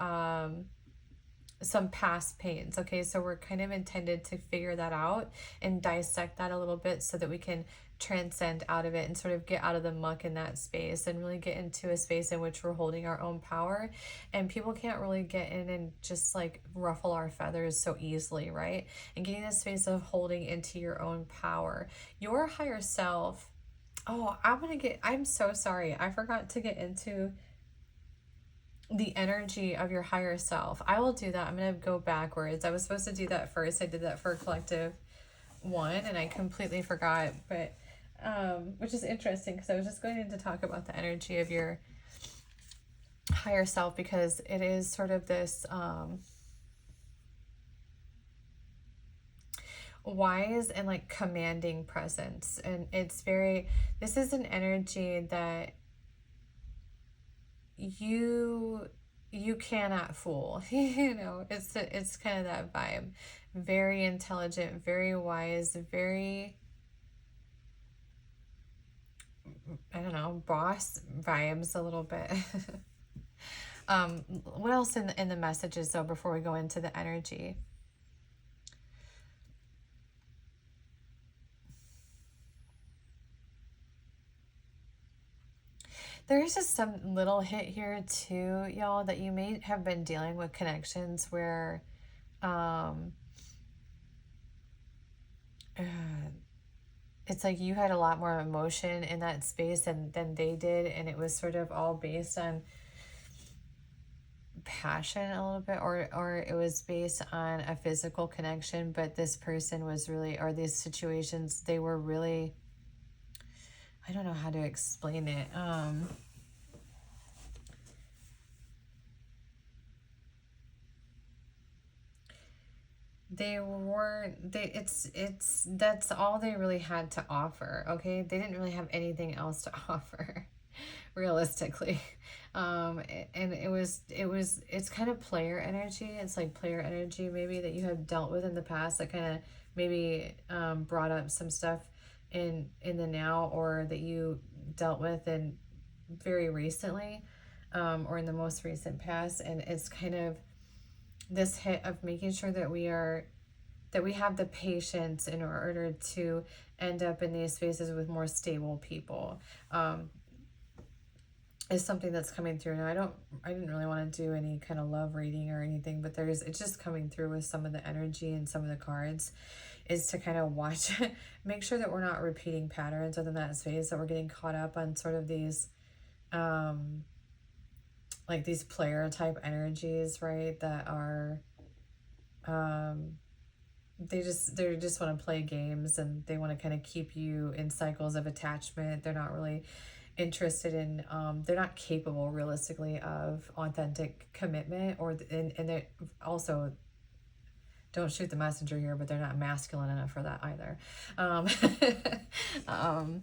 some past pains. Okay, so we're kind of intended to figure that out and dissect that a little bit so that we can transcend out of it and sort of get out of the muck in that space and really get into a space in which we're holding our own power. And people can't really get in and just like ruffle our feathers so easily, right? And getting this space of holding into your own power, your higher self. Oh, I'm so sorry, I forgot to get into the energy of your higher self. I will do that. I'm going to go backwards. I was supposed to do that first. I did that for collective 1 and I completely forgot, but which is interesting, because I was just going to talk about the energy of your higher self, because it is sort of this wise and like commanding presence. And this is an energy that you cannot fool. It's kind of that vibe. Very intelligent, very wise, very, I don't know, boss vibes a little bit. What else in the messages though before we go into the energy? There's just some little hit here too, y'all, that you may have been dealing with connections where it's like you had a lot more emotion in that space than they did, and it was sort of all based on passion a little bit, or it was based on a physical connection, but this person was really, or these situations, they were really, I don't know how to explain it. that's all they really had to offer. Okay, they didn't really have anything else to offer, realistically. And it's kind of player energy. It's like player energy maybe that you have dealt with in the past, that kind of maybe brought up some stuff in the now, or that you dealt with in very recently, or in the most recent past. And it's kind of this hit of making sure that we have the patience in order to end up in these spaces with more stable people, is something that's coming through. Now, I didn't really want to do any kind of love reading or anything, but it's just coming through with some of the energy and some of the cards, is to kind of watch, make sure that we're not repeating patterns within that space, that we're getting caught up on sort of these, like these player type energies, right? That are, they just want to play games, and they want to kind of keep you in cycles of attachment. They're not really interested in, they're not capable realistically of authentic commitment, and they also, don't shoot the messenger here, but they're not masculine enough for that either. um,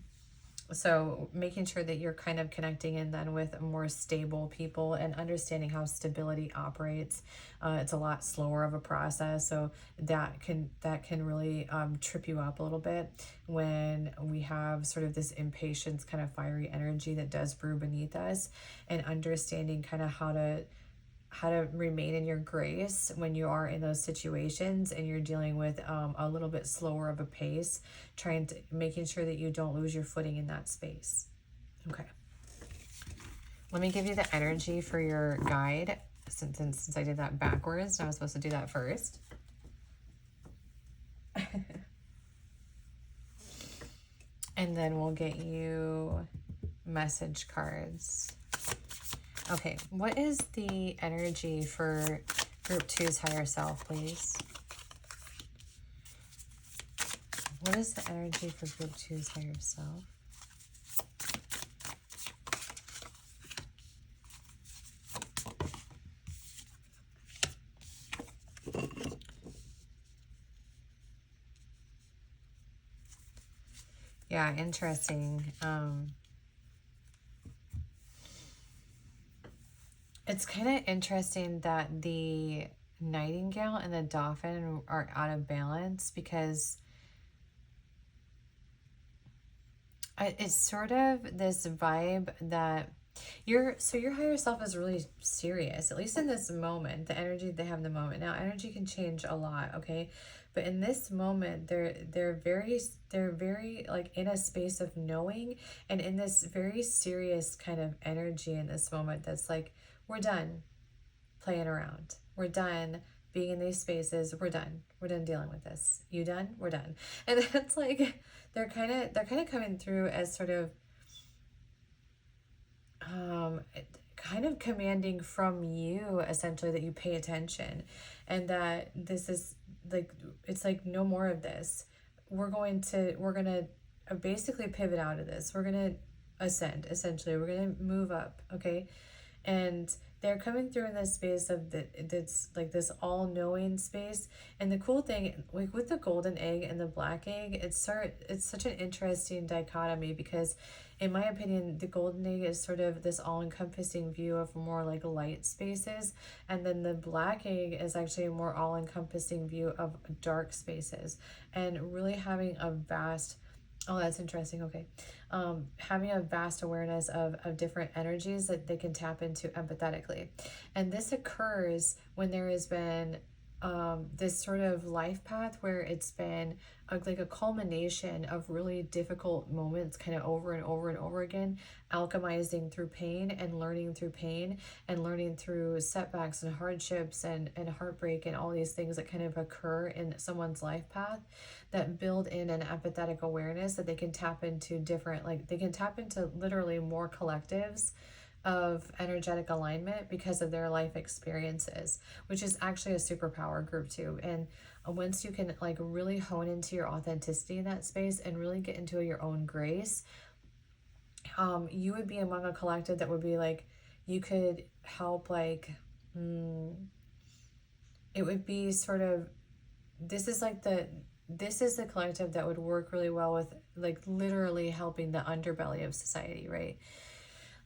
so making sure that you're kind of connecting in then with more stable people and understanding how stability operates. It's a lot slower of a process, so that can really trip you up a little bit when we have sort of this impatience, kind of fiery energy that does brew beneath us, and understanding kind of how to remain in your grace when you are in those situations and you're dealing with a little bit slower of a pace, making sure that you don't lose your footing in that space. Okay. Let me give you the energy for your guide, since I did that backwards, and I was supposed to do that first. And then we'll get you message cards. Okay, what is the energy for Group 2's higher self, please? What is the energy for Group 2's higher self? Yeah, interesting. It's kind of interesting that the nightingale and the dolphin are out of balance, because it's sort of this vibe that your higher self is really serious, at least in this moment, the energy they have in the moment. Now, energy can change a lot, okay? But in this moment, they're very like in a space of knowing, and in this very serious kind of energy in this moment that's like, we're done playing around. We're done being in these spaces. We're done. We're done dealing with this. You done? We're done. And it's like they're kind of coming through as sort of kind of commanding from you, essentially, that you pay attention, and that this is like, it's like, no more of this. We're gonna basically pivot out of this. We're gonna ascend, essentially. We're gonna move up, okay? And they're coming through in this space of that's like this all-knowing space. And the cool thing, like with the golden egg and the black egg, it's such an interesting dichotomy, because in my opinion, the golden egg is sort of this all-encompassing view of more like light spaces, and then the black egg is actually a more all-encompassing view of dark spaces, and really having a vast, oh, that's interesting. Okay. Having a vast awareness of different energies that they can tap into empathetically. And this occurs when there has been this sort of life path where it's been like a culmination of really difficult moments, kind of over and over and over again, alchemizing through pain and learning through pain and learning through setbacks and hardships and heartbreak and all these things that kind of occur in someone's life path, that build in an empathetic awareness that they can tap into different, like they can tap into literally more collectives of energetic alignment because of their life experiences, which is actually a superpower, Group 2. And once you can like really hone into your authenticity in that space and really get into your own grace, you would be among a collective that would be like, you could help, like, it would be sort of this is like this is the collective that would work really well with like literally helping the underbelly of society, right?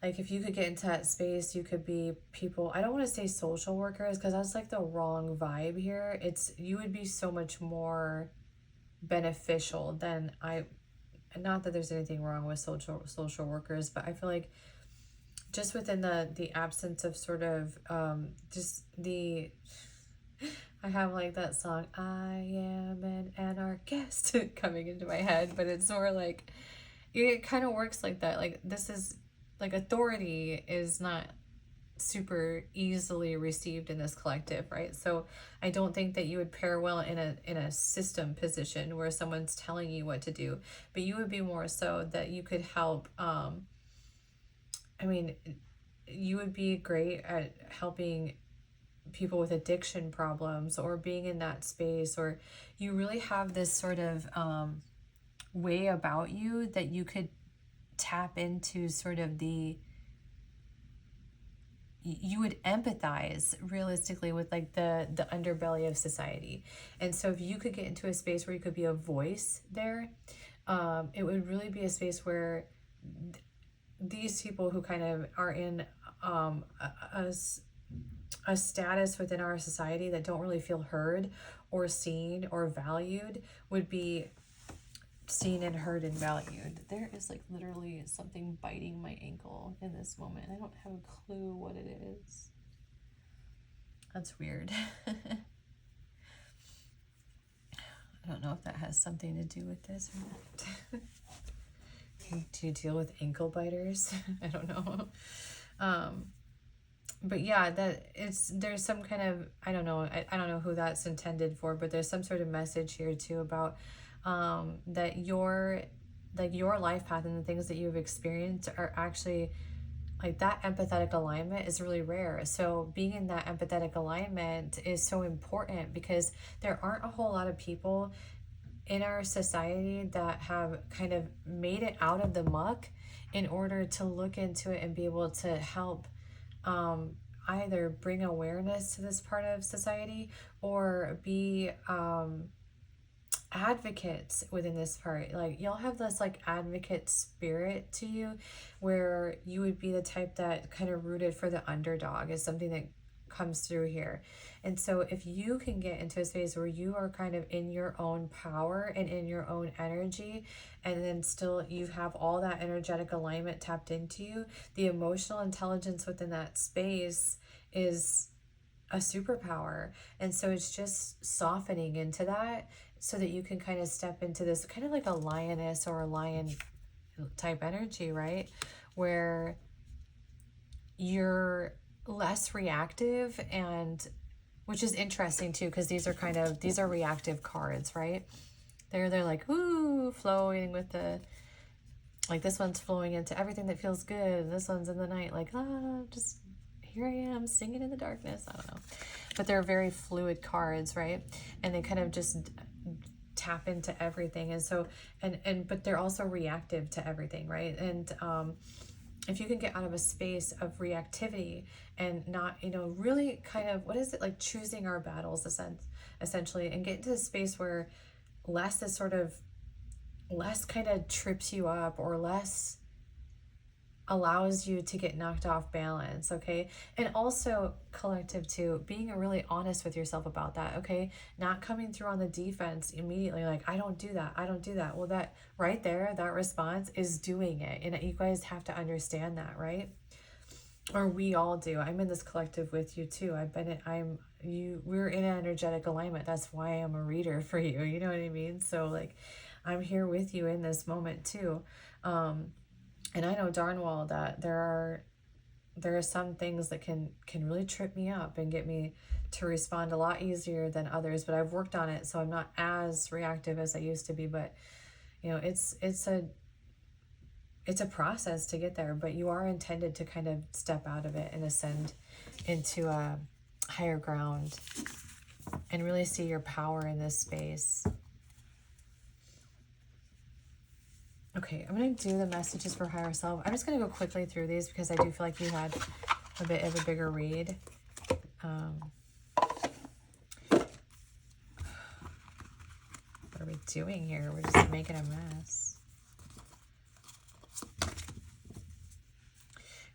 Like if you could get into that space, you could be people, I don't want to say social workers because that's like the wrong vibe here. You would be so much more beneficial than not that there's anything wrong with social workers, but I feel like just within the absence of sort of just the I have like that song, I am an anarchist, coming into my head, but it's more like it kind of works like that. Like this is like authority is not super easily received in this collective, right? So I don't think that you would pair well in a system position where someone's telling you what to do, but you would be more so that you could help. I mean, you would be great at helping people with addiction problems or being in that space, or you really have this sort of way about you that you could tap into sort of you would empathize realistically with like the underbelly of society. And so if you could get into a space where you could be a voice there, it would really be a space where these people who kind of are in a status within our society that don't really feel heard or seen or valued would be seen and heard and valued. There is like literally something biting my ankle in this moment. I don't have a clue what it is. That's weird. I don't know if that has something to do with this or not. Do you deal with ankle biters? I don't know. But yeah, there's some kind of, I don't know who that's intended for, but there's some sort of message here too about that your life path and the things that you've experienced are actually like that empathetic alignment is really rare. So being in that empathetic alignment is so important because there aren't a whole lot of people in our society that have kind of made it out of the muck in order to look into it and be able to help either bring awareness to this part of society or be advocates within this part. Like y'all have this like advocate spirit to you where you would be the type that kind of rooted for the underdog is something that comes through here. And so if you can get into a space where you are kind of in your own power and in your own energy, and then still you have all that energetic alignment tapped into you, the emotional intelligence within that space is a superpower. And so it's just softening into that so that you can kind of step into this kind of like a lioness or a lion type energy, right? Where you're less reactive, and which is interesting too because these are reactive cards, right? They're like ooh, flowing with the, like this one's flowing into everything that feels good, this one's in the night like just here I am singing in the darkness. I don't know, but they're very fluid cards, right? And they kind of just tap into everything. And so but they're also reactive to everything, right? And if you can get out of a space of reactivity and not, really kind of, what is it, like choosing our battles essentially, and get into a space where less kind of trips you up or less allows you to get knocked off balance, okay? And also collective too, being really honest with yourself about that, okay? Not coming through on the defense immediately like I don't do that. Well, that right there, that response is doing it, and you guys have to understand that, right? Or we all do. I'm in this collective with you too. We're in an energetic alignment. That's why I'm a reader for you, you know what I mean? So like I'm here with you in this moment too. And I know darn well that there are some things that can really trip me up and get me to respond a lot easier than others, but I've worked on it, so I'm not as reactive as I used to be. But it's a process to get there, but you are intended to kind of step out of it and ascend into a higher ground and really see your power in this space. Okay, I'm going to do the messages for higher self. I'm just going to go quickly through these because I do feel like you had a bit of a bigger read. we doing here? We're just making a mess.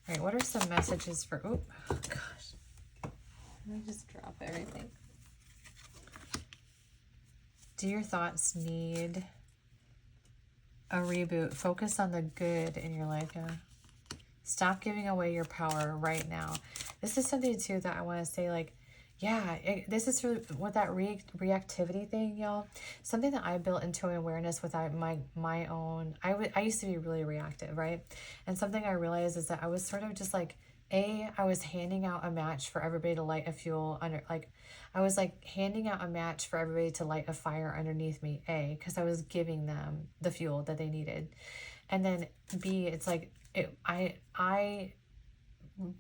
All right, what are some messages for... Oh, gosh. Let me just drop everything. Do your thoughts need a reboot? Focus on the good in your life now. Stop giving away your power right now. This is something, too, that I want to say, like, yeah, this is really what that reactivity thing, y'all. Something that I built into awareness without my own. I used to be really reactive, right? And something I realized is that I was sort of just like, I was handing out a match for everybody to light a fuel under, like, I was like handing out a match for everybody to light a fire underneath me, because I was giving them the fuel that they needed. And then B, it's like, I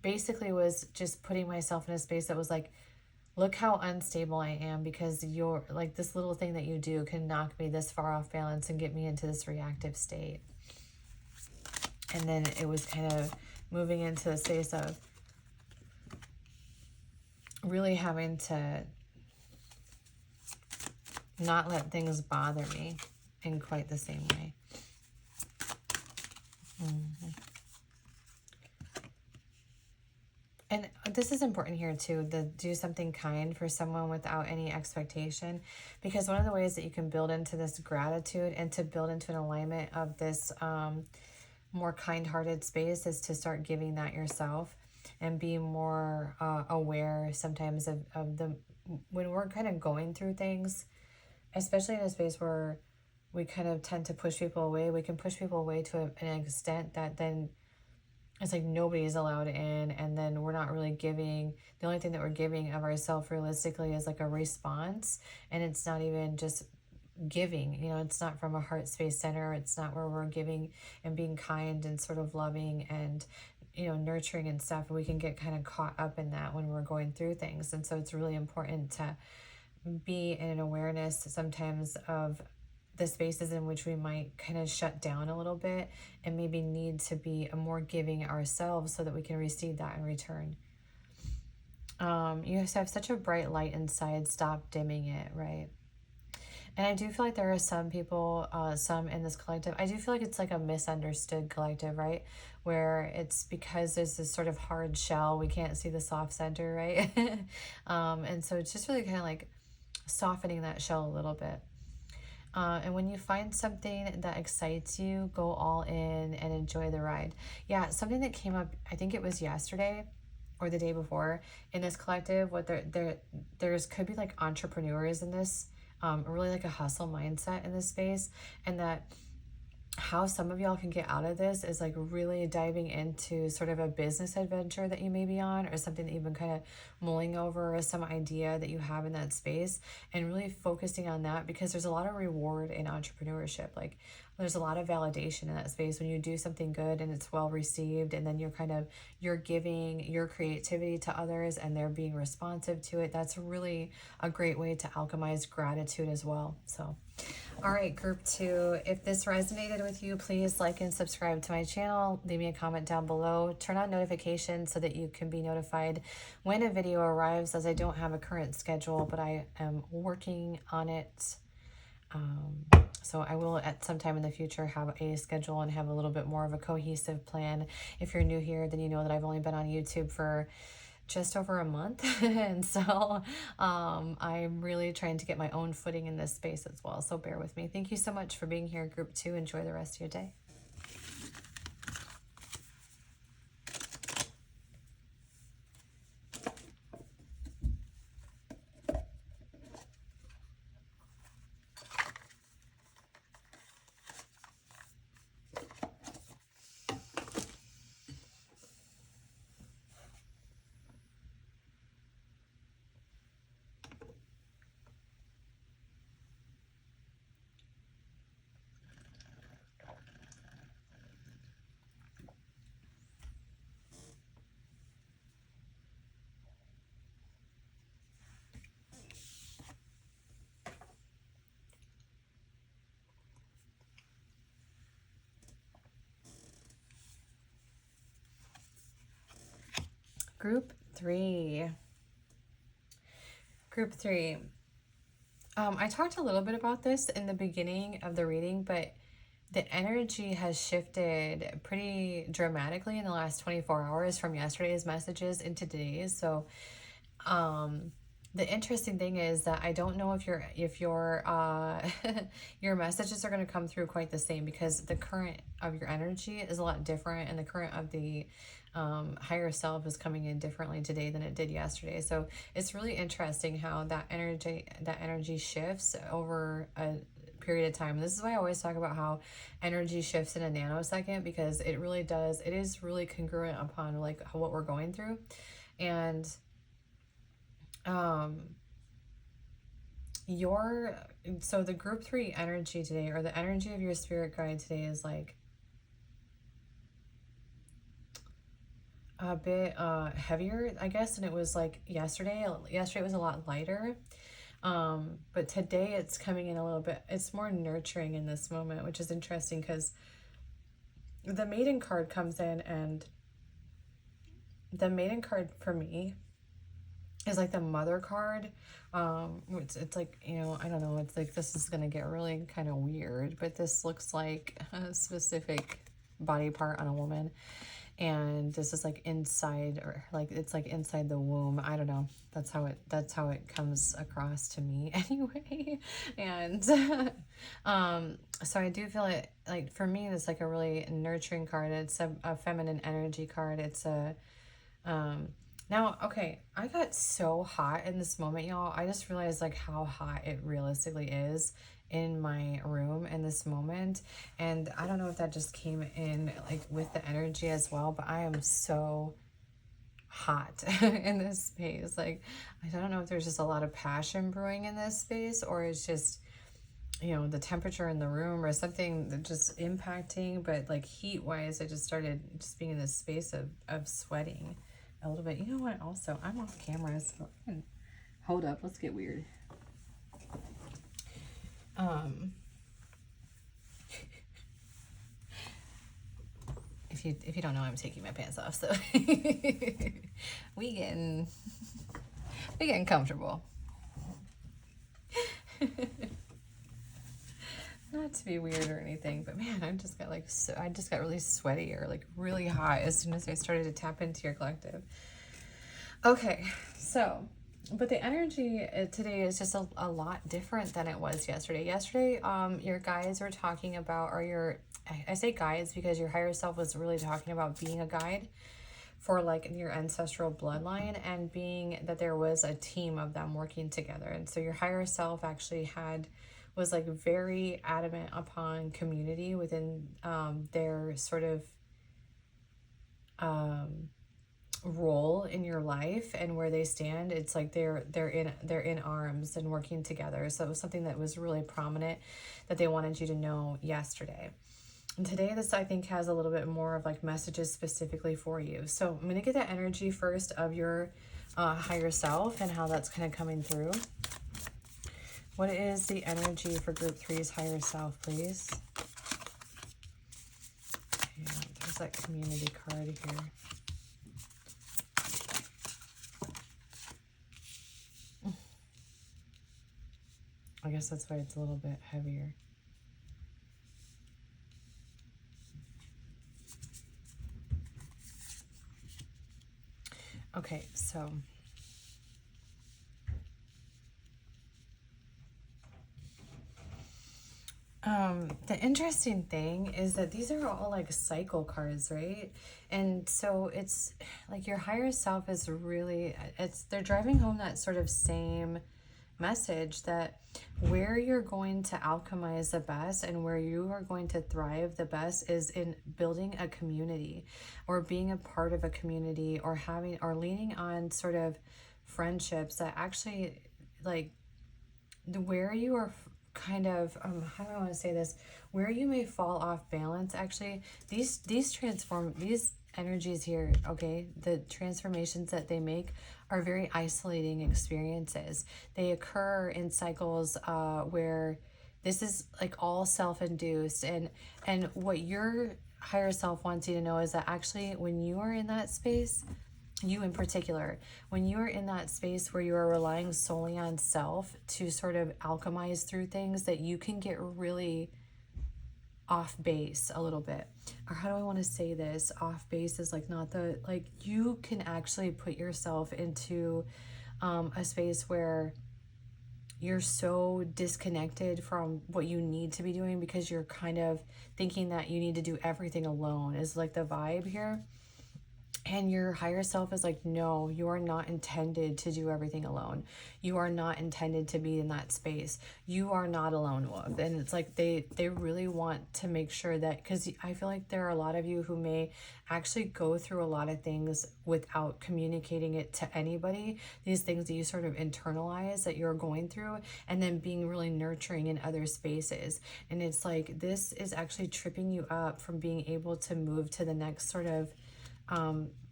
basically was just putting myself in a space that was like, look how unstable I am, because you're like, this little thing that you do can knock me this far off balance and get me into this reactive state. And then it was kind of moving into the space of really having to not let things bother me in quite the same way. And this is important here too, to do something kind for someone without any expectation, because one of the ways that you can build into this gratitude and to build into an alignment of this more kind-hearted space is to start giving that yourself and be more aware sometimes of the, when we're kind of going through things, especially in a space where we kind of tend to push people away. We can push people away to an extent that then it's like nobody's allowed in, and then we're not really giving. The only thing that we're giving of ourselves realistically is like a response, and it's not even just giving, you know, it's not from a heart space center. It's not where we're giving and being kind and sort of loving and, you know, nurturing and stuff. We can get kind of caught up in that when we're going through things. And so it's really important to be in an awareness sometimes of the spaces in which we might kind of shut down a little bit and maybe need to be a more giving ourselves so that we can receive that in return. You have such a bright light inside. Stop dimming it, right? And I do feel like there are some people, some in this collective, I do feel like it's like a misunderstood collective, right? Where it's because there's this sort of hard shell, we can't see the soft center, right? And so it's just really kind of like softening that shell a little bit. And when you find something that excites you, go all in and enjoy the ride. Yeah, something that came up, I think it was yesterday or the day before in this collective, what there's could be like entrepreneurs in this, really like a hustle mindset in this space, and that how some of y'all can get out of this is like really diving into sort of a business adventure that you may be on, or something that you've been kind of mulling over, or some idea that you have in that space, and really focusing on that, because there's a lot of reward in entrepreneurship. Like there's a lot of validation in that space when you do something good and it's well received, and then you're giving your creativity to others and they're being responsive to it. That's really a great way to alchemize gratitude as well. So all right, group 2, if this resonated with you, please like and subscribe to my channel. Leave me a comment down below. Turn on notifications so that you can be notified when a video arrives, as I don't have a current schedule, but I am working on it. So I will at some time in the future have a schedule and have a little bit more of a cohesive plan. If you're new here, then you know that I've only been on YouTube for just over a month. And so I'm really trying to get my own footing in this space as well. So bear with me. Thank you so much for being here, group 2. Enjoy the rest of your day. Group 3. Group 3. I talked a little bit about this in the beginning of the reading, but the energy has shifted pretty dramatically in the last 24 hours from yesterday's messages into today's. So, the interesting thing is that I don't know if your your messages are going to come through quite the same, because the current of your energy is a lot different, and the current of the higher self is coming in differently today than it did yesterday. So it's really interesting how that energy shifts over a period of time. This is why I always talk about how energy shifts in a nanosecond, because it really does. It is really congruent upon like what we're going through. And um your so the group 3 energy today, or the energy of your spirit guide today, is like a bit heavier, I guess, than it was like yesterday. Yesterday was a lot lighter. But today it's coming in a little bit, it's more nurturing in this moment, which is interesting, because the maiden card comes in, and the maiden card for me is like the mother card. It's like, I don't know, it's like, this is gonna get really kind of weird, but this looks like a specific body part on a woman, and this is like inside, or like it's like inside the womb. I don't know, that's how it comes across to me anyway. And so I do feel it, like, for me, it's like a really nurturing card. It's a feminine energy card. It's a now, okay, I got so hot in this moment, y'all. I just realized like how hot it realistically is in my room in this moment. And I don't know if that just came in like with the energy as well, but I am so hot in this space. Like, I don't know if there's just a lot of passion brewing in this space, or it's just, the temperature in the room or something that just impacting. But like heat wise, I just started just being in this space of sweating a little bit. You know what? Also, I'm off camera, so hold up. Let's get weird. If you don't know, I'm taking my pants off, so we getting comfortable. Not to be weird or anything, but man, I just got really sweaty, or like really hot as soon as I started to tap into your collective. Okay, so, but the energy today is just a lot different than it was yesterday. Yesterday, your guides were talking about, or I say guides because your higher self was really talking about being a guide for like your ancestral bloodline, and being that there was a team of them working together. And so your higher self actually was like very adamant upon community within their sort of role in your life and where they stand. It's like they're in arms and working together. So it was something that was really prominent that they wanted you to know yesterday. And today, this, I think, has a little bit more of like messages specifically for you. So I'm going to get the energy first of your higher self and how that's kind of coming through. What is the energy for group 3's higher self, please? Yeah, there's that community card here. I guess that's why it's a little bit heavier. Okay, so the interesting thing is that these are all like cycle cards, right? And so it's like your higher self is really, they're driving home that sort of same message, that where you're going to alchemize the best and where you are going to thrive the best is in building a community, or being a part of a community, or leaning on sort of friendships that actually, like, where you are kind of how do I want to say this, where you may fall off balance. Actually, these energies here, okay, the transformations that they make are very isolating experiences. They occur in cycles where this is like all self-induced, and what your higher self wants you to know is that actually when you are in that space, you in particular, when you are in that space where you are relying solely on self to sort of alchemize through things, that you can get really off base a little bit. Or how do I want to say this? Off base is like not the, like you can actually put yourself into a space where you're so disconnected from what you need to be doing because you're kind of thinking that you need to do everything alone, is like the vibe here. And your higher self is like, no, you are not intended to do everything alone. You are not intended to be in that space. You are not a lone wolf. And it's like they really want to make sure that, because I feel like there are a lot of you who may actually go through a lot of things without communicating it to anybody. These things that you sort of internalize that you're going through, and then being really nurturing in other spaces. And it's like, this is actually tripping you up from being able to move to the next sort of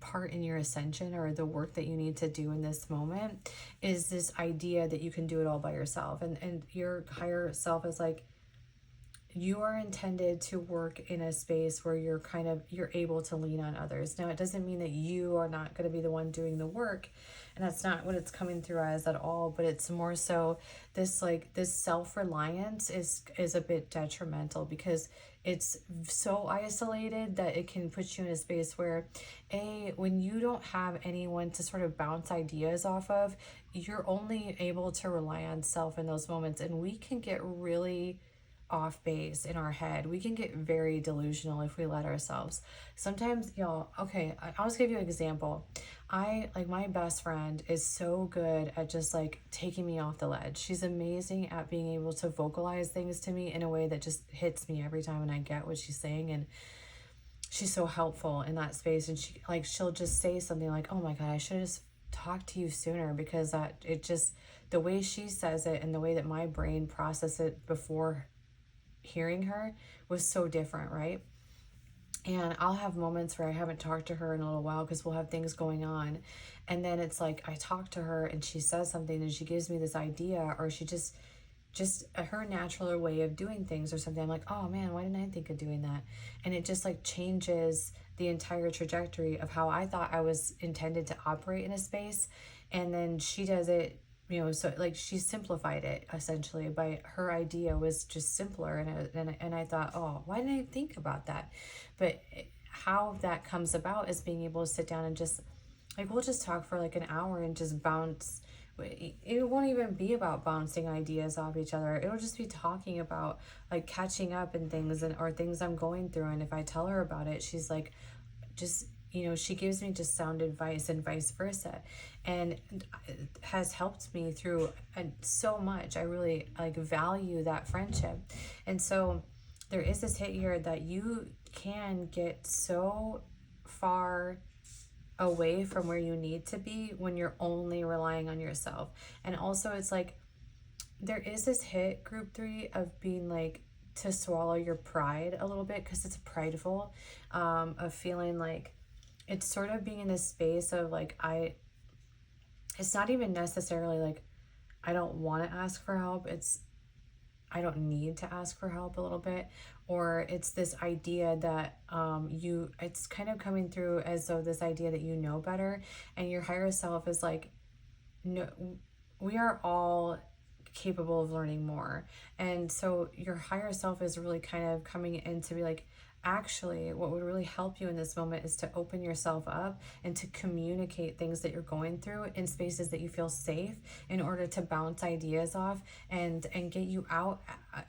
part in your ascension, or the work that you need to do in this moment, is this idea that you can do it all by yourself. And your higher self is like, you are intended to work in a space where you're able to lean on others. Now, it doesn't mean that you are not going to be the one doing the work, and that's not what it's coming through as at all, but it's more so this self-reliance is a bit detrimental, because it's so isolated that it can put you in a space where, when you don't have anyone to sort of bounce ideas off of, you're only able to rely on self in those moments. And we can get really off base in our head. We can get very delusional if we let ourselves. Sometimes, y'all, okay, I'll just give you an example. My best friend is so good at just like taking me off the ledge. She's amazing at being able to vocalize things to me in a way that just hits me every time, and I get what she's saying. And she's so helpful in that space. And she'll just say something like, oh my God, I should have just talked to you sooner, because the way she says it and the way that my brain processed it before hearing her was so different, right? And I'll have moments where I haven't talked to her in a little while because we'll have things going on, and then it's like I talk to her and she says something and she gives me this idea, or she just her natural way of doing things or something. I'm like, oh man, why didn't I think of doing that? And it just like changes the entire trajectory of how I thought I was intended to operate in a space. And then she does it, so like she simplified it essentially. By her idea was just simpler, and I thought, oh, why didn't I think about that? But how that comes about is being able to sit down and just like, we'll just talk for like an hour and just bounce. It won't even be about bouncing ideas off each other. It'll just be talking about like catching up and things, or things I'm going through. And if I tell her about it, she's like, just, she gives me just sound advice, and vice versa. And it has helped me through so much. I really like value that friendship. And so there is this hit here that you can get so far away from where you need to be when you're only relying on yourself. And also, it's like there is this hit, group 3, of being like, to swallow your pride a little bit, because it's prideful, of feeling like it's sort of being in this space of like, it's not even necessarily like I don't want to ask for help, it's I don't need to ask for help a little bit. Or it's this idea that it's kind of coming through as though this idea that you know better, and your higher self is like, no, we are all capable of learning more. And so your higher self is really kind of coming in to be like, actually, what would really help you in this moment is to open yourself up and to communicate things that you're going through in spaces that you feel safe, in order to bounce ideas off and get you out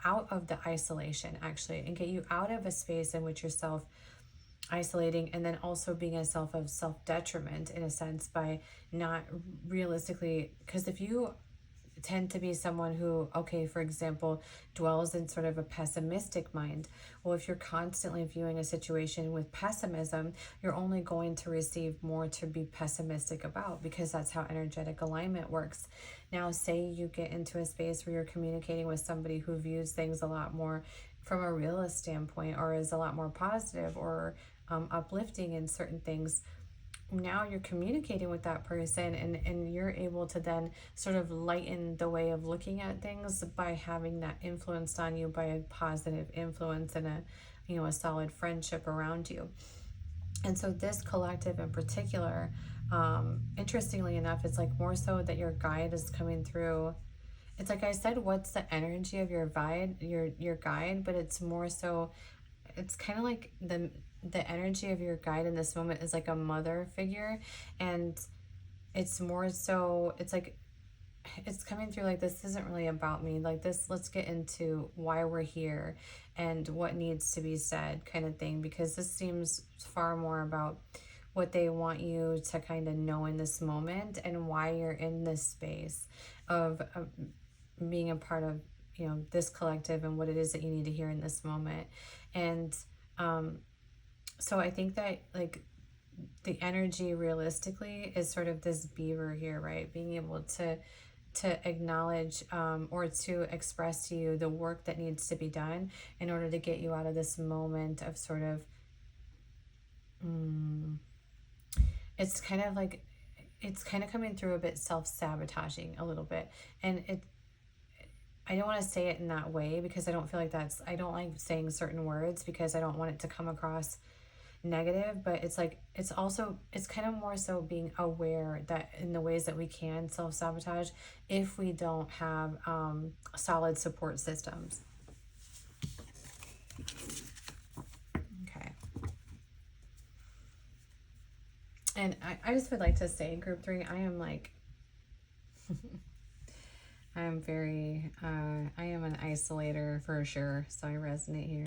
of the isolation, actually, and get you out of a space in which you're self isolating, and then also being a self-detriment in a sense, by not realistically, because if you tend to be someone who, okay, for example, dwells in sort of a pessimistic mind. Well, if you're constantly viewing a situation with pessimism, you're only going to receive more to be pessimistic about, because that's how energetic alignment works. Now, say you get into a space where you're communicating with somebody who views things a lot more from a realist standpoint, or is a lot more positive or uplifting in certain things. Now you're communicating with that person, and you're able to then sort of lighten the way of looking at things by having that influenced on you by a positive influence and a solid friendship around you. And so this collective in particular, Interestingly enough, it's like more so that your guide is coming through. It's like I said, what's the energy of your guide, but it's more so, it's kind of like the energy of your guide in this moment is like a mother figure, and it's more so, it's like it's coming through like, this isn't really about me, like this, let's get into why we're here and what needs to be said, kind of thing, because this seems far more about what they want you to kind of know in this moment and why you're in this space of being a part of, you know, this collective and what it is that you need to hear in this moment. And so I think that like the energy realistically is sort of this beaver here, right? Being able to acknowledge or to express to you the work that needs to be done in order to get you out of this moment of sort of it's kind of like, it's kind of coming through a bit self-sabotaging a little bit. And I don't want to say it in that way because I don't feel like that's, I don't like saying certain words because I don't want it to come across negative, but it's like, it's also, it's kind of more so being aware that in the ways that we can self-sabotage if we don't have solid support systems. Okay. And I just would like to say, group 3, I am like I am very I am an isolator for sure, so I resonate here.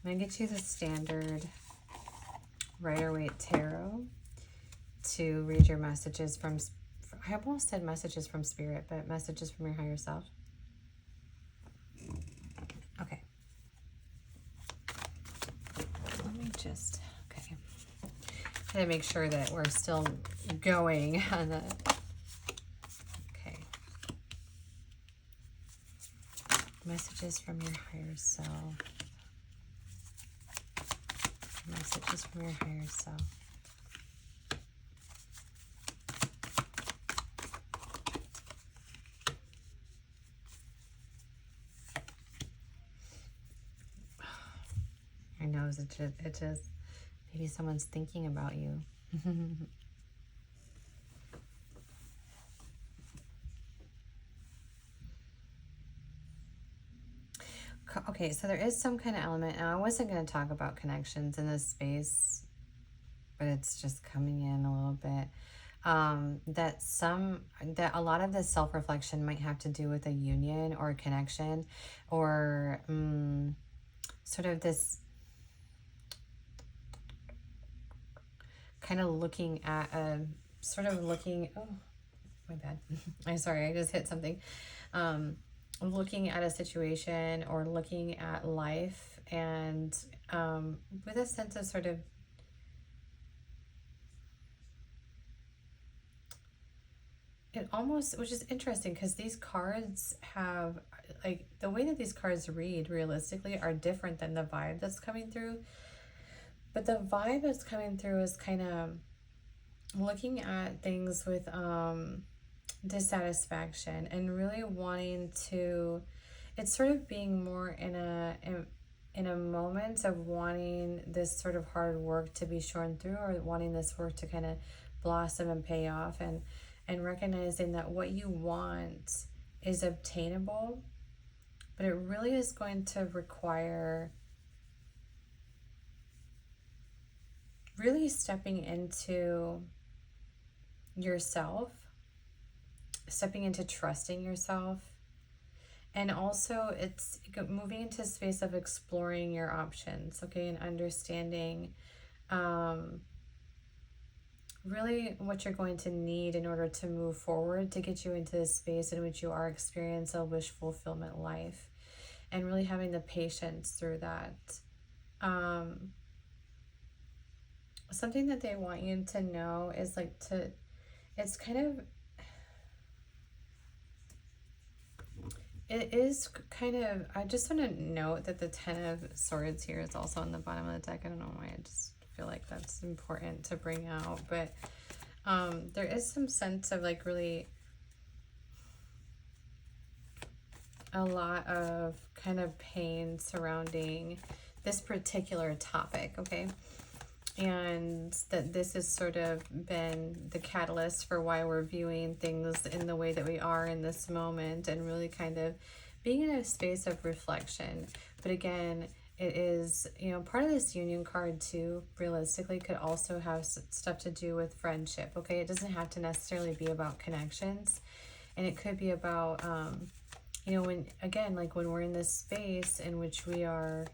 I'm going to get you the standard Rider-Waite Tarot to read your messages from, I almost said messages from Spirit, but messages from your higher self. Okay. Let me just, okay. I'm going to make sure that we're still going on the, okay. Messages from your higher self. Messages from your higher self. I know it just maybe someone's thinking about you. Okay, so there is some kind of element, and I wasn't going to talk about connections in this space, but it's just coming in a little bit. That a lot of this self-reflection might have to do with a union or a connection, or sort of this kind of looking at a oh, my bad. I'm sorry, I just hit something. Looking at a situation or looking at life, and with a sense of sort of it almost, which is interesting because these cards have, like, the way that these cards read realistically are different than the vibe that's coming through. But the vibe that's coming through is kind of looking at things with dissatisfaction and really wanting to, it's sort of being more in a moment of wanting this sort of hard work to be shone through, or wanting this work to kind of blossom and pay off, and recognizing that what you want is obtainable, but it really is going to require really stepping into yourself, stepping into trusting yourself, and also it's moving into a space of exploring your options, okay, and understanding really what you're going to need in order to move forward to get you into this space in which you are experiencing a wish fulfillment life, and really having the patience through that. Something that they want you to know is like it's kind of, it is kind of, I just want to note that the 10 of Swords here is also on the bottom of the deck. I don't know why, I just feel like that's important to bring out, but there is some sense of like really a lot of kind of pain surrounding this particular topic, okay? and that this has sort of been the catalyst for why we're viewing things in the way that we are in this moment, and really kind of being in a space of reflection. But again, it is, you know, part of this union card too, realistically, could also have stuff to do with friendship. Okay, it doesn't have to necessarily be about connections, and it could be about, you know, when, again, like when we're in this space in which we are,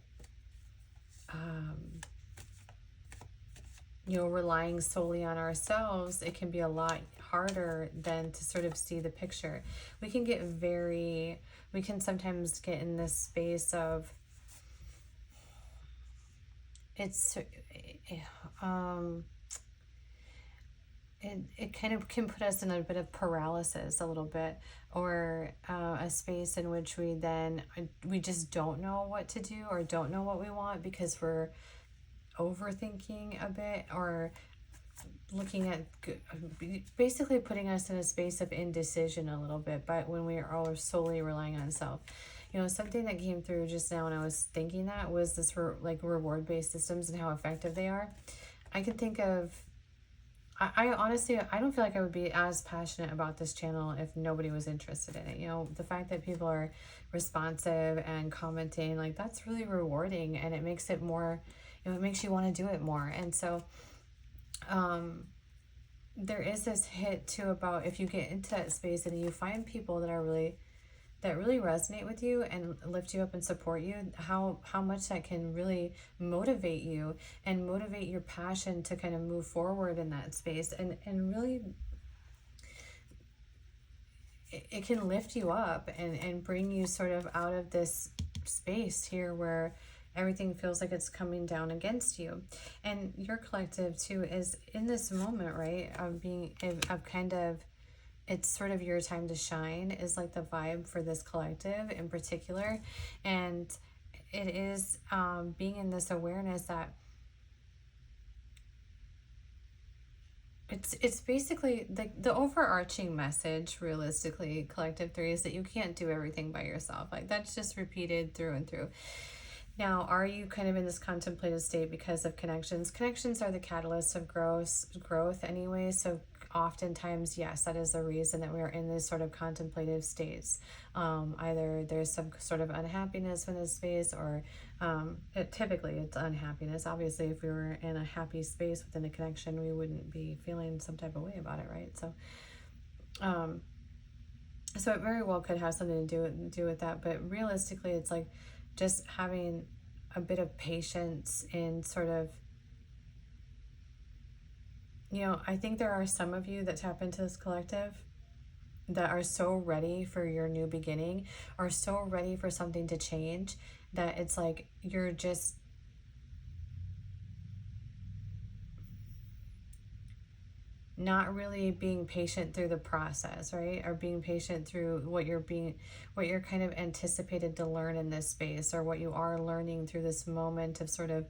you know, relying solely on ourselves, it can be a lot harder than to sort of see the picture. We can sometimes get in this space of, it kind of can put us in a bit of paralysis a little bit, or a space in which we just don't know what to do or don't know what we want because we're overthinking a bit, or looking at, basically putting us in a space of indecision a little bit, but when we are all solely relying on self. You know, something that came through just now when I was thinking that was this like reward-based systems and how effective they are. I could think of, I honestly, I don't feel like I would be as passionate about this channel if nobody was interested in it. You know, the fact that people are responsive and commenting, like, that's really rewarding, and it makes it more, you know, it makes you want to do it more. And so there is this hit too about, if you get into that space and you find people that really resonate with you and lift you up and support you, how much that can really motivate you and motivate your passion to kind of move forward in that space, and really it can lift you up and bring you sort of out of this space here where everything feels like it's coming down against you. And your collective too is in this moment, right, of kind of, it's sort of your time to shine, is like the vibe for this collective in particular. And it is being in this awareness that it's basically the overarching message, realistically, collective 3, is that you can't do everything by yourself. Like, that's just repeated through and through. Now, are you kind of in this contemplative state because of connections? Connections are the catalyst of growth anyway. So oftentimes, yes, that is the reason that we are in this sort of contemplative states. Either there's some sort of unhappiness in this space, or typically it's unhappiness. Obviously, if we were in a happy space within a connection, we wouldn't be feeling some type of way about it, right? So, so it very well could have something to do with that. But realistically, it's like just having a bit of patience in sort of, you know, I think there are some of you that tap into this collective that are so ready for your new beginning, are so ready for something to change, that it's like you're just not really being patient through the process, right? Or being patient through what you're kind of anticipated to learn in this space, or what you are learning through this moment of sort of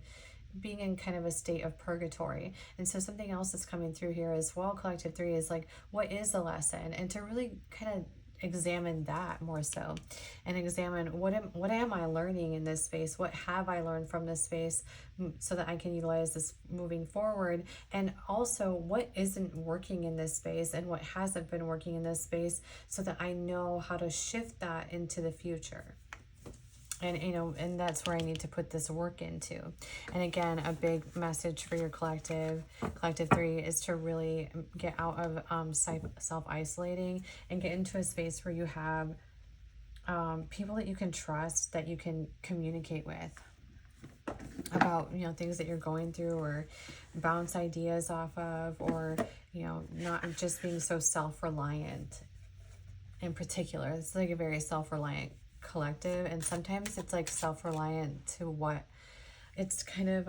being in kind of a state of purgatory. And so something else that's coming through here as well, collective 3, is like, what is the lesson? And to really kind of examine that more so, and examine what am I learning in this space? What have I learned from this space, so that I can utilize this moving forward? And also, what isn't working in this space and what hasn't been working in this space, so that I know how to shift that into the future. And, you know, and that's where I need to put this work into. And again, a big message for your collective 3, is to really get out of self-isolating and get into a space where you have people that you can trust, that you can communicate with about, you know, things that you're going through, or bounce ideas off of, or, you know, not just being so self-reliant in particular. It's like a very self-reliant collective, and sometimes it's like self-reliant to what, it's kind of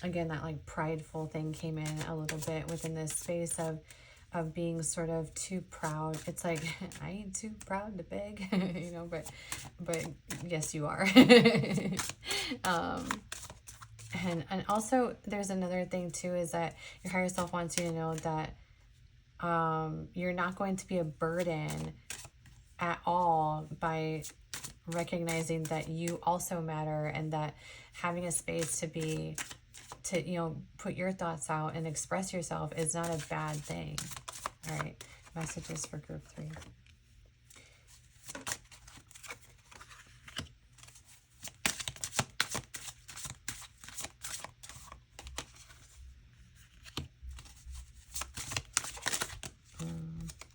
again, that like prideful thing came in a little bit within this space of being sort of too proud. It's like, I ain't too proud to beg, you know, but yes, you are. And also there's another thing too, is that your higher self wants you to know that you're not going to be a burden at all by recognizing that you also matter, and that having a space to, you know, put your thoughts out and express yourself is not a bad thing. All right, messages for group 3.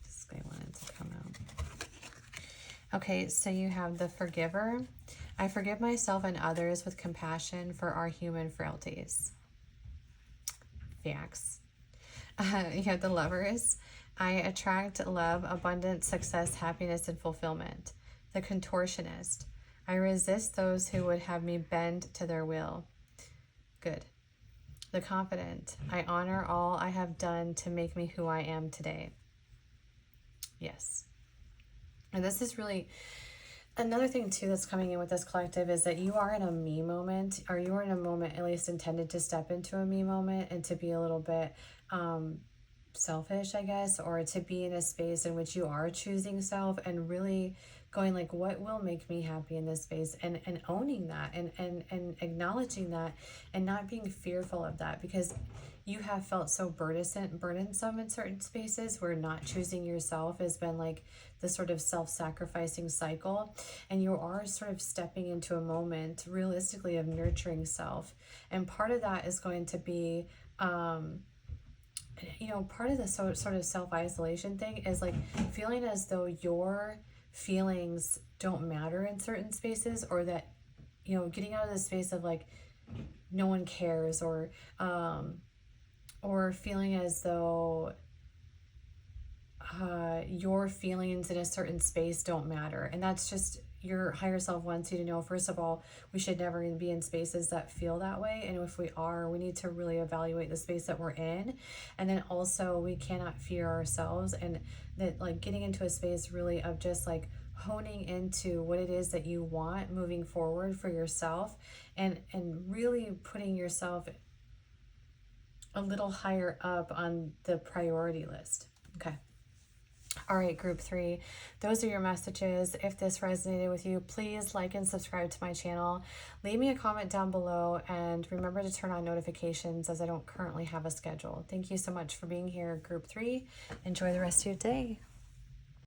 This guy wanted to come out. Okay, so you have the forgiver. I forgive myself and others with compassion for our human frailties. Facts. You have the lovers. I attract love, abundance, success, happiness, and fulfillment. The contortionist. I resist those who would have me bend to their will. Good. The confident. I honor all I have done to make me who I am today. Yes. And this is really another thing too that's coming in with this collective is that you are in a me moment, or you are in a moment at least intended to step into a me moment and to be a little bit selfish, I guess, or to be in a space in which you are choosing self and really going like, what will make me happy in this space, and owning that and acknowledging that and not being fearful of that, because you have felt so burdensome in certain spaces where not choosing yourself has been like this sort of self-sacrificing cycle, and you are sort of stepping into a moment realistically of nurturing self. And part of that is going to be you know, part of the sort of self-isolation thing is like feeling as though your feelings don't matter in certain spaces, or that, you know, getting out of the space of like no one cares, or feeling as though your feelings in a certain space don't matter. And that's just, your higher self wants you to know, first of all, we should never be in spaces that feel that way. And if we are, we need to really evaluate the space that we're in. And then also, we cannot fear ourselves, and that like getting into a space really of just like honing into what it is that you want moving forward for yourself, and really putting yourself a little higher up on the priority list. Okay. All right, group 3, those are your messages. If this resonated with you, please like and subscribe to my channel. Leave me a comment down below, and remember to turn on notifications, as I don't currently have a schedule. Thank you so much for being here, group 3. Enjoy the rest of your day.